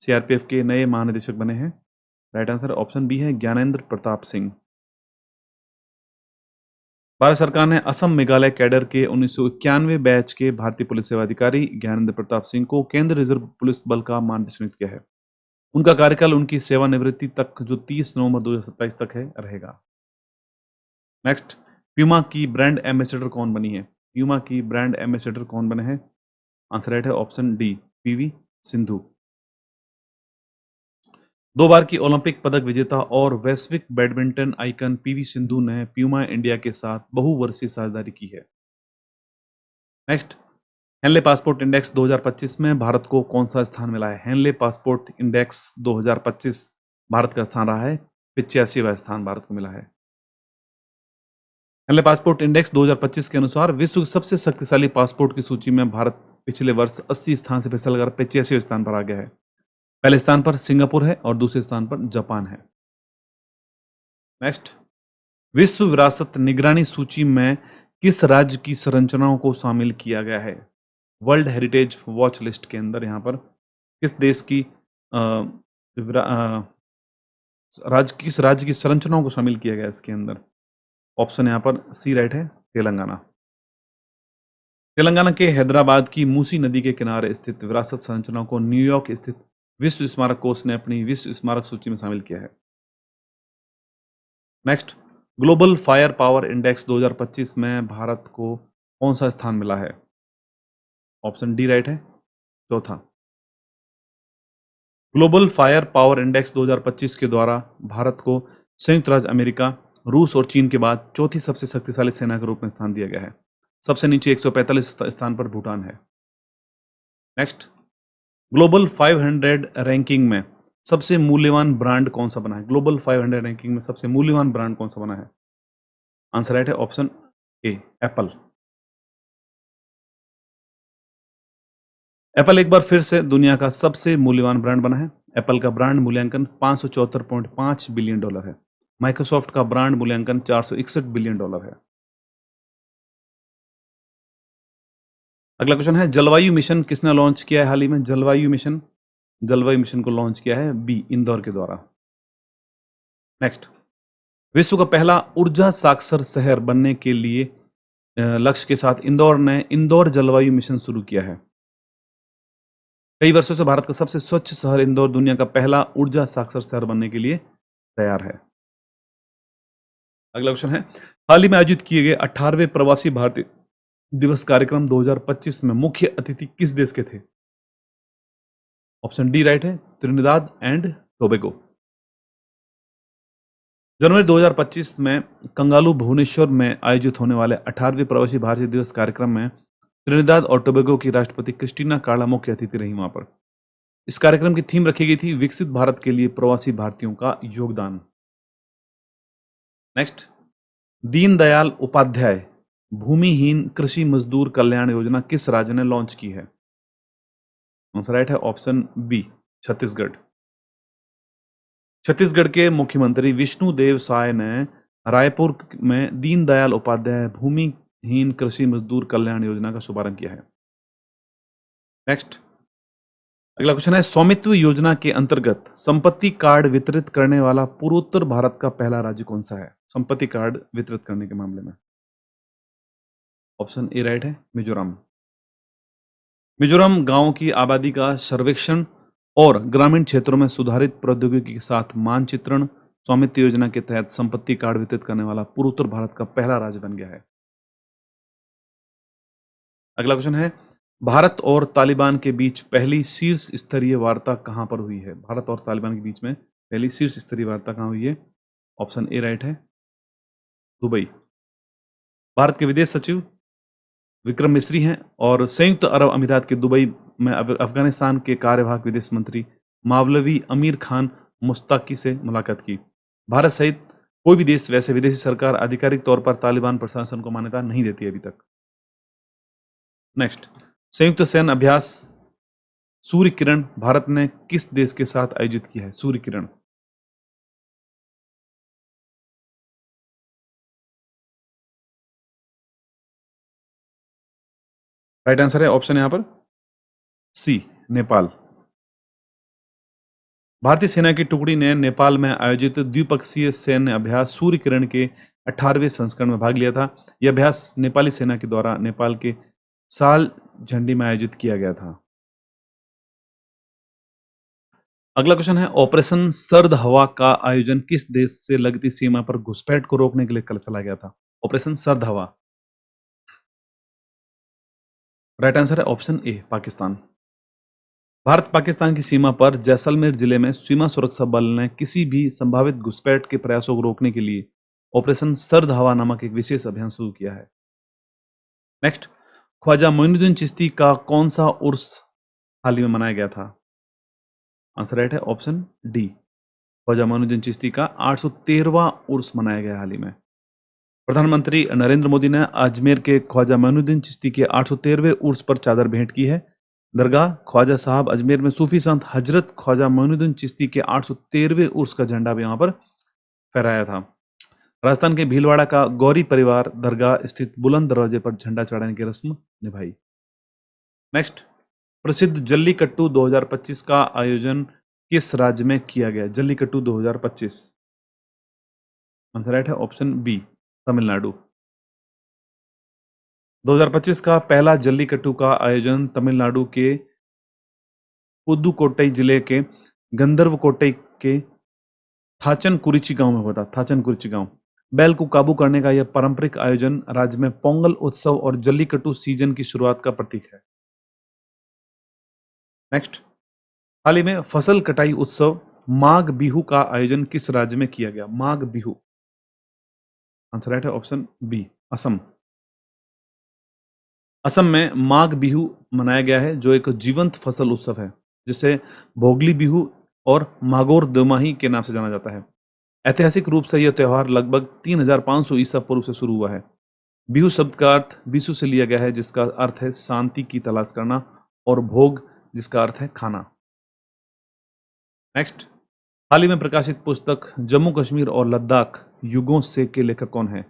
सीआरपीएफ के नए महानिदेशक बने हैं, राइट आंसर ऑप्शन बी है, ज्ञानेंद्र प्रताप सिंह। भारत सरकार ने असम मेघालय कैडर के 1991 बैच के भारतीय पुलिस सेवा अधिकारी ज्ञानेंद्र प्रताप सिंह को केंद्रीय रिजर्व पुलिस बल का महानिदेशक नियुक्त किया है। उनका कार्यकाल उनकी सेवानिवृत्ति तक, जो 30 नवंबर 2027 तक है, रहेगा। नेक्स्ट, प्यूमा की ब्रांड एम्बेसडर कौन बनी है? प्यूमा की ब्रांड एम्बेसडर कौन बने हैं? आंसर राइट है ऑप्शन डी, पीवी सिंधु। 2 बार की ओलंपिक पदक विजेता और वैश्विक बैडमिंटन आइकन पीवी सिंधु ने प्यूमा इंडिया के साथ बहुवर्षीय साझेदारी की है। नेक्स्ट, हेनले पासपोर्ट इंडेक्स 2025 में भारत को कौन सा स्थान मिला है? हेनले पासपोर्ट इंडेक्स 2025 भारत का स्थान रहा है 85वां स्थान भारत को मिला है। हेनले पासपोर्ट इंडेक्स 2025 के अनुसार विश्व की सबसे शक्तिशाली पासपोर्ट की सूची में भारत पिछले वर्ष 80 स्थान से फिसल कर 85वें स्थान पर आ गया है। पहले स्थान पर सिंगापुर है और दूसरे स्थान पर जापान है। नेक्स्ट, विश्व विरासत निगरानी सूची में किस राज्य की संरचनाओं को शामिल किया गया है? वर्ल्ड हेरिटेज वॉच लिस्ट के अंदर यहाँ पर किस देश की किस राज्य की संरचनाओं को शामिल किया गया है इसके अंदर? ऑप्शन यहाँ पर सी राइट है, तेलंगाना। तेलंगाना के हैदराबाद की मूसी नदी के किनारे स्थित विरासत संरचनाओं को न्यूयॉर्क स्थित विश्व स्मारक कोष ने अपनी विश्व स्मारक सूची में शामिल किया है। Next, global fire power index 2025 में भारत को कौन सा स्थान मिला है? ऑप्शन डी राइट है, चौथा। ग्लोबल फायर पावर इंडेक्स 2025 के द्वारा भारत को संयुक्त राज्य अमेरिका, रूस और चीन के बाद चौथी सबसे शक्तिशाली सेना के रूप में स्थान दिया गया है। सबसे नीचे 145 स्थान पर भूटान है। नेक्स्ट, ग्लोबल 500 रैंकिंग में सबसे मूल्यवान ब्रांड कौन सा बना है? ग्लोबल 500 रैंकिंग में सबसे मूल्यवान ब्रांड कौन सा बना है? आंसर राइट है ऑप्शन ए, एप्पल। एप्पल एक बार फिर से दुनिया का सबसे मूल्यवान ब्रांड बना है। एप्पल का ब्रांड मूल्यांकन $574.5 बिलियन है। माइक्रोसॉफ्ट का ब्रांड मूल्यांकन $461 बिलियन है। अगला क्वेश्चन है, जलवायु मिशन किसने लॉन्च किया है हाल ही में? जलवायु मिशन को लॉन्च किया है बी, इंदौर के द्वारा। नेक्स्ट, विश्व का पहला ऊर्जा साक्षर शहर बनने के लिए लक्ष्य के साथ इंदौर ने इंदौर जलवायु मिशन शुरू किया है। कई वर्षों से भारत का सबसे स्वच्छ शहर इंदौर दुनिया का पहला ऊर्जा साक्षर शहर बनने के लिए तैयार है। अगला क्वेश्चन है, हाल ही में आयोजित किए गए 18वें प्रवासी भारतीय दिवस कार्यक्रम 2025 में मुख्य अतिथि किस देश के थे? ऑप्शन डी राइट है, त्रिनिदाद एंड टोबैगो। जनवरी 2025 में कंगालू भुवनेश्वर में आयोजित होने वाले 18वें प्रवासी भारतीय दिवस कार्यक्रम में त्रिनिदाद और टोबैगो की राष्ट्रपति क्रिस्टीना कार्ला मुख्य अतिथि रही वहां पर। इस कार्यक्रम की थीम रखी गई थी विकसित भारत के लिए प्रवासी भारतीयों का योगदान। नेक्स्ट, दीनदयाल उपाध्याय भूमिहीन कृषि मजदूर कल्याण योजना किस राज्य ने लॉन्च की है? आंसर राइट है, ऑप्शन बी, छत्तीसगढ़। छत्तीसगढ़ के मुख्यमंत्री विष्णुदेव साय ने रायपुर में दीनदयाल उपाध्याय भूमिहीन कृषि मजदूर कल्याण योजना का शुभारंभ किया है। नेक्स्ट, अगला क्वेश्चन है, स्वामित्व योजना के अंतर्गत संपत्ति कार्ड वितरित करने वाला पूर्वोत्तर भारत का पहला राज्य कौन सा है? संपत्ति कार्ड वितरित करने के मामले में ऑप्शन ए राइट है, मिजोरम। मिजोरम गांव की आबादी का सर्वेक्षण और ग्रामीण क्षेत्रों में सुधारित प्रौद्योगिकी के साथ मानचित्रण स्वामित्व योजना के तहत संपत्ति कार्ड वितरित करने वाला पूर्वोत्तर भारत का पहला राज्य बन गया है। अगला क्वेश्चन है, भारत और तालिबान के बीच पहली शीर्ष स्तरीय वार्ता कहां पर हुई है? भारत और तालिबान के बीच में पहली शीर्ष स्तरीय वार्ता कहां हुई है? ऑप्शन ए राइट है, दुबई। भारत के विदेश सचिव विक्रम मिस्री हैं और संयुक्त अरब अमीरात के दुबई में अफगानिस्तान के कार्यवाहक विदेश मंत्री मावलवी अमीर खान मुश्ताकी से मुलाकात की। भारत सहित कोई भी देश वैसे विदेशी सरकार आधिकारिक तौर पर तालिबान प्रशासन को मान्यता नहीं देती अभी तक। नेक्स्ट, संयुक्त सैन्य अभ्यास सूर्य किरण भारत ने किस देश के साथ आयोजित किया है? सूर्य किरण राइट आंसर है, ऑप्शन यहां पर सी, नेपाल। भारतीय सेना की टुकड़ी ने नेपाल में आयोजित द्विपक्षीय सैन्य अभ्यास सूर्य किरण के 18वें संस्करण में भाग लिया था। यह अभ्यास नेपाली सेना के द्वारा नेपाल के साल झंडी में आयोजित किया गया था। अगला क्वेश्चन है, ऑपरेशन सर्द हवा का आयोजन किस देश से लगती सीमा पर घुसपैठ को रोकने के लिए कल चला गया था? ऑपरेशन सर्द हवा राइट आंसर है, ऑप्शन ए, पाकिस्तान। भारत पाकिस्तान की सीमा पर जैसलमेर जिले में सीमा सुरक्षा बल ने किसी भी संभावित घुसपैठ के प्रयासों को रोकने के लिए ऑपरेशन सर्द हवा नामक एक विशेष अभियान शुरू किया है। नेक्स्ट, ख्वाजा मोइनुद्दीन चिश्ती का कौन सा उर्स हाल ही में मनाया गया था? आंसर राइट है, ऑप्शन डी, ख्वाजा मोइनुद्दीन चिश्ती का 813वां उर्स मनाया गया हाल ही में। प्रधानमंत्री नरेंद्र मोदी ने अजमेर के ख्वाजा मोइनुद्दीन चिश्ती के 813वें उर्स पर चादर भेंट की है। दरगाह ख्वाजा साहब अजमेर में सूफी संत हजरत ख्वाजा मोइनुद्दीन चिश्ती के 813वें उर्स का झंडा भी यहां पर फहराया था। राजस्थान के भीलवाड़ा का गौरी परिवार दरगाह स्थित बुलंद दरवाजे पर झंडा चढ़ाने की रस्म निभाई। नेक्स्ट, प्रसिद्ध जल्लीकट्टू 2025 का आयोजन किस राज्य में किया गया? जल्लीकट्टू 2025 आंसर राइट है, ऑप्शन बी, तमिलनाडु। 2025 का पहला जल्लीकट्टू का आयोजन तमिलनाडु के पुदुकोट्टई जिले के गंधर्वकोट्टई के थाचनकुरिची गांव में हुआ था। थाचनकुरिची गांव। बैल को काबू करने का यह पारंपरिक आयोजन राज्य में पोंगल उत्सव और जल्लीकट्टू सीजन की शुरुआत का प्रतीक है। नेक्स्ट, हाल ही में फसल कटाई उत्सव माघ बिहू का आयोजन किस राज्य में किया गया? माघ बिहू आंसर राइट है, ऑप्शन बी, असम। असम में माघ बिहू मनाया गया है जो एक जीवंत फसल उत्सव है जिसे भोगली बिहू और मागोर दोमाही के नाम से जाना जाता है। ऐतिहासिक रूप से यह त्यौहार लगभग 3500 ईसा पूर्व से शुरू हुआ है। बिहू शब्द का अर्थ बिसु से लिया गया है जिसका अर्थ है शांति की तलाश करना और भोग जिसका अर्थ है खाना। नेक्स्ट, हाल ही में प्रकाशित पुस्तक जम्मू कश्मीर और लद्दाख युगों से के लेखक कौन है?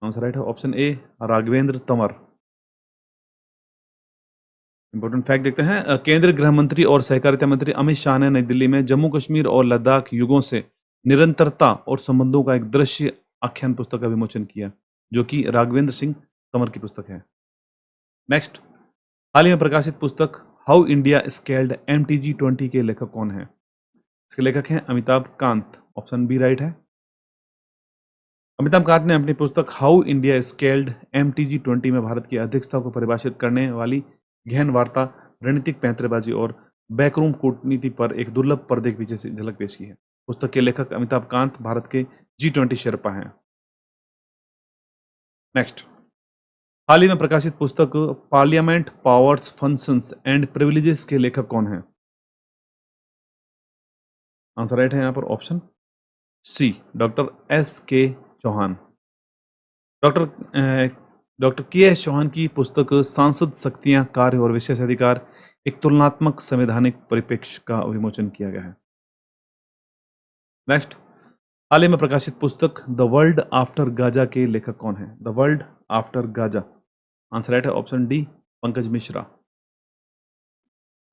आंसर राइट है, option A, Raghavendra Tanwar. Important fact देखते हैं। केंद्रीय गृह मंत्री और सहकारिता मंत्री अमित शाह ने नई दिल्ली में जम्मू कश्मीर और लद्दाख युगों से निरंतरता और संबंधों का एक दृश्य आख्यान पुस्तक का विमोचन किया, जो कि राघवेंद्र सिंह तंवर की पुस्तक है। नेक्स्ट, हाल ही में प्रकाशित पुस्तक हाउ इंडिया स्केल्ड MTG20 के लेखक कौन है? इसके लेखक हैं Amitabh Kant. Option B right है। अमिताभ कांत ने अपनी पुस्तक हाउ इंडिया स्केल्ड MTG20 में भारत की अध्यक्षता को परिभाषित करने वाली गहन वार्ता, रणनीतिक पैंतरेबाजी और बैकरूम कूटनीति पर एक दुर्लभ पर्दे के पीछे से झलक पेश की है। पुस्तक के लेखक अमिताभ कांत भारत के G20 शेर्पा हैं। नेक्स्ट, हाल ही में प्रकाशित पुस्तक parliament powers, functions and privileges के लेखक कौन है? आंसर राइट है यहाँ पर option C, doctor S.K. Chauhan. Doctor के.एस. चौहान की पुस्तक सांसद शक्तियां, कार्य और विशेष अधिकार, एक तुलनात्मक संवैधानिक परिप्रेक्ष्य का विमोचन किया गया है। नेक्स्ट, हाल ही में प्रकाशित पुस्तक द वर्ल्ड आफ्टर गाजा के लेखक कौन है? The world after Gaza, answer right है ऑप्शन डी, पंकज मिश्रा।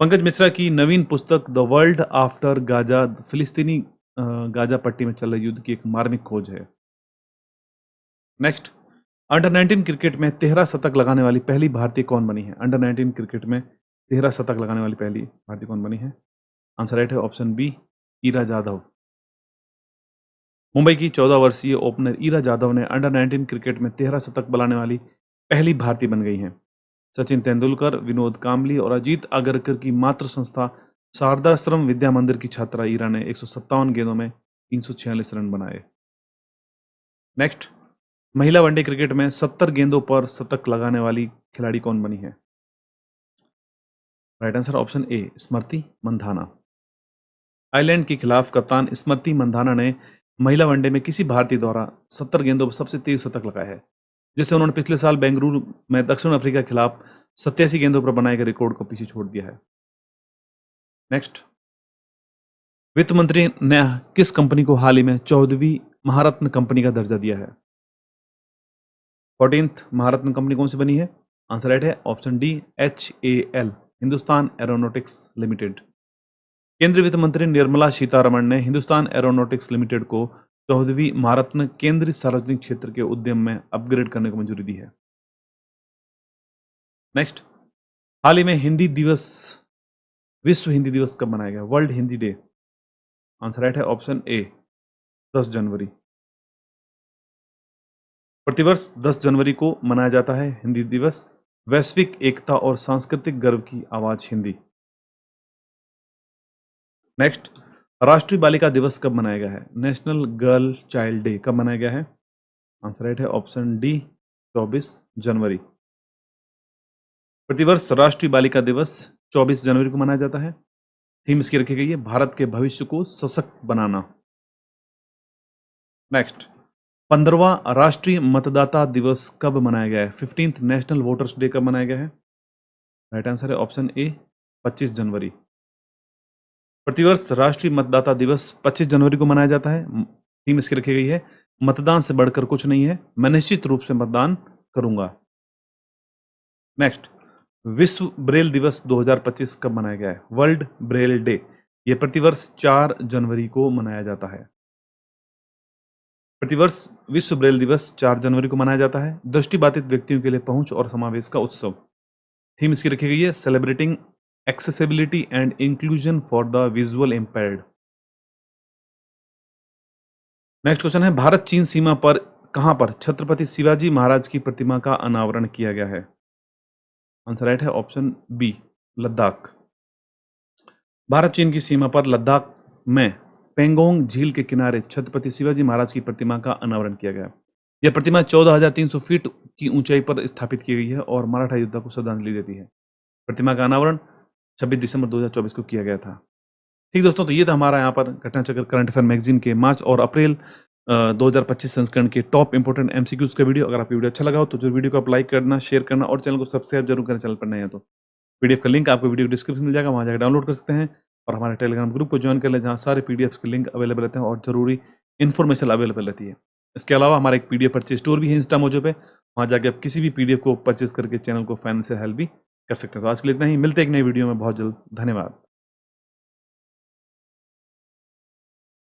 पंकज मिश्रा की नवीन पुस्तक द वर्ल्ड आफ्टर गाजा फिलिस्तीनी गाजा पट्टी में चल रहे युद्ध की एक मार्मिक खोज है। नेक्स्ट, अंडर 19 क्रिकेट में 13 शतक लगाने वाली पहली भारतीय कौन बनी है? अंडर 19 क्रिकेट में 13 शतक लगाने वाली पहली भारतीय कौन बनी है? आंसर राइट है ऑप्शन बी, ईरा जाधव। मुंबई की 14 वर्षीय ओपनर ईरा जाधव ने अंडर 19 क्रिकेट में 13 शतक बनाने वाली पहली भारतीय बन गई हैं। सचिन तेंदुलकर, विनोद कांबली और अजीत आगरकर की मातृ संस्था शारदाश्रम विद्या मंदिर की छात्रा ईरा ने 157 गेंदों में 346 रन बनाए। नेक्स्ट, महिला वनडे क्रिकेट में 70 गेंदों पर शतक लगाने वाली खिलाड़ी कौन बनी है? Right answer option A, Smriti Mandhana. Ireland के खिलाफ कप्तान स्मृति मंधाना ने महिला वनडे में किसी भारतीय द्वारा 70 गेंदों पर सबसे तेज शतक लगाया है, जिससे उन्होंने पिछले साल बेंगलुरु में दक्षिण अफ्रीका के खिलाफ 87 गेंदों पर बनाए गए रिकॉर्ड को पीछे छोड़ दिया है। नेक्स्ट, वित्त मंत्री ने किस कंपनी को हाल ही में 14वीं महारत्न कंपनी का दर्जा दिया है? 14th महारत्न कंपनी कौन सी बनी है? आंसर राइट है option D, HAL, Hindustan aeronautics limited. केंद्रीय वित्त मंत्री निर्मला सीतारमण ने हिंदुस्तान एरोनॉटिक्स लिमिटेड को 14वीं महारत्न केंद्रीय सार्वजनिक क्षेत्र के उद्यम में अपग्रेड करने को मंजूरी दी है। नेक्स्ट, हाल ही में हिंदी दिवस, विश्व हिंदी दिवस कब मनाया गया? World Hindi day, answer right है ऑप्शन ए, 10 जनवरी। प्रतिवर्ष 10 जनवरी को मनाया जाता है हिंदी दिवस। वैश्विक एकता और सांस्कृतिक गर्व की आवाज हिंदी। नेक्स्ट, राष्ट्रीय बालिका दिवस कब मनाया गया है? नेशनल गर्ल चाइल्ड डे कब मनाया गया है? आंसर राइट है ऑप्शन डी, 24 जनवरी। प्रतिवर्ष राष्ट्रीय बालिका दिवस 24 जनवरी को मनाया जाता है। थीम इसकी रखी गई है भारत के भविष्य को सशक्त बनाना। नेक्स्ट, 15वां राष्ट्रीय मतदाता दिवस कब मनाया गया है? 15th नेशनल वोटर्स डे कब मनाया गया है? राइट आंसर है ऑप्शन ए, 25 जनवरी। प्रतिवर्ष राष्ट्रीय मतदाता दिवस 25 जनवरी को मनाया जाता है। थीम इसकी रखी गई है मतदान से बढ़कर कुछ नहीं है, मैं निश्चित रूप से मतदान करूंगा। नेक्स्ट, विश्व ब्रेल दिवस 2025 कब मनाया गया है? वर्ल्ड ब्रेल डे, यह प्रतिवर्ष 4 जनवरी को मनाया जाता है। प्रतिवर्ष विश्व ब्रेल दिवस 4 जनवरी को मनाया जाता है। दृष्टिबाधित व्यक्तियों के लिए पहुंच और समावेश का उत्सव। थीम इसकी रखी गई है celebrating accessibility and inclusion for the visual impaired. Next question है, भारत चीन सीमा पर कहां पर छत्रपति शिवाजी महाराज की प्रतिमा का अनावरण किया गया है? आंसर राइट है ऑप्शन बी, लद्दाख। भारत चीन की सीमा पर लद्दाख में पेंगोंग झील के किनारे छत्रपति शिवाजी महाराज की प्रतिमा का अनावरण किया गया। यह प्रतिमा 14,300 फीट की ऊंचाई पर स्थापित की गई है और मराठा योद्धा को श्रद्धांजलि देती है। प्रतिमा का अनावरण 26 दिसंबर 2024 को किया गया था। ठीक दोस्तों, तो ये था हमारा यहाँ पर घटना चक्र करंट अफेयर मैगजीन के मार्च और अप्रैल 2025 संस्करण के टॉप इंपोर्टेंट MCQs का वीडियो। अगर आपको वीडियो अच्छा लगा हो तो जो वीडियो को आप लाइक करना, शेयर करना और चैनल को सब्सक्राइब जरूर करना चैनल पर नए हैं तो। PDF का लिंक आपको वीडियो डिस्क्रिप्शन मिल जाएगा, वहाँ जाकर डाउनलोड कर सकते हैं और हमारे टेलीग्राम ग्रुप को ज्वाइन कर लें जहाँ सारे PDFs के लिंक अवेलेबल रहते हैं और जरूरी इन्फॉर्मेशन अवेलेबल रहती है। इसके अलावा हमारा एक PDF परचेज स्टोर भी है इंस्टा मोजो पे, वहाँ जाके आप किसी भी PDF को परचेज करके चैनल को फाइनेंशियल हेल्प भी कर सकते हैं। तो आज के लिए इतना ही, मिलते हैं एक नई वीडियो में बहुत जल्द। धन्यवाद।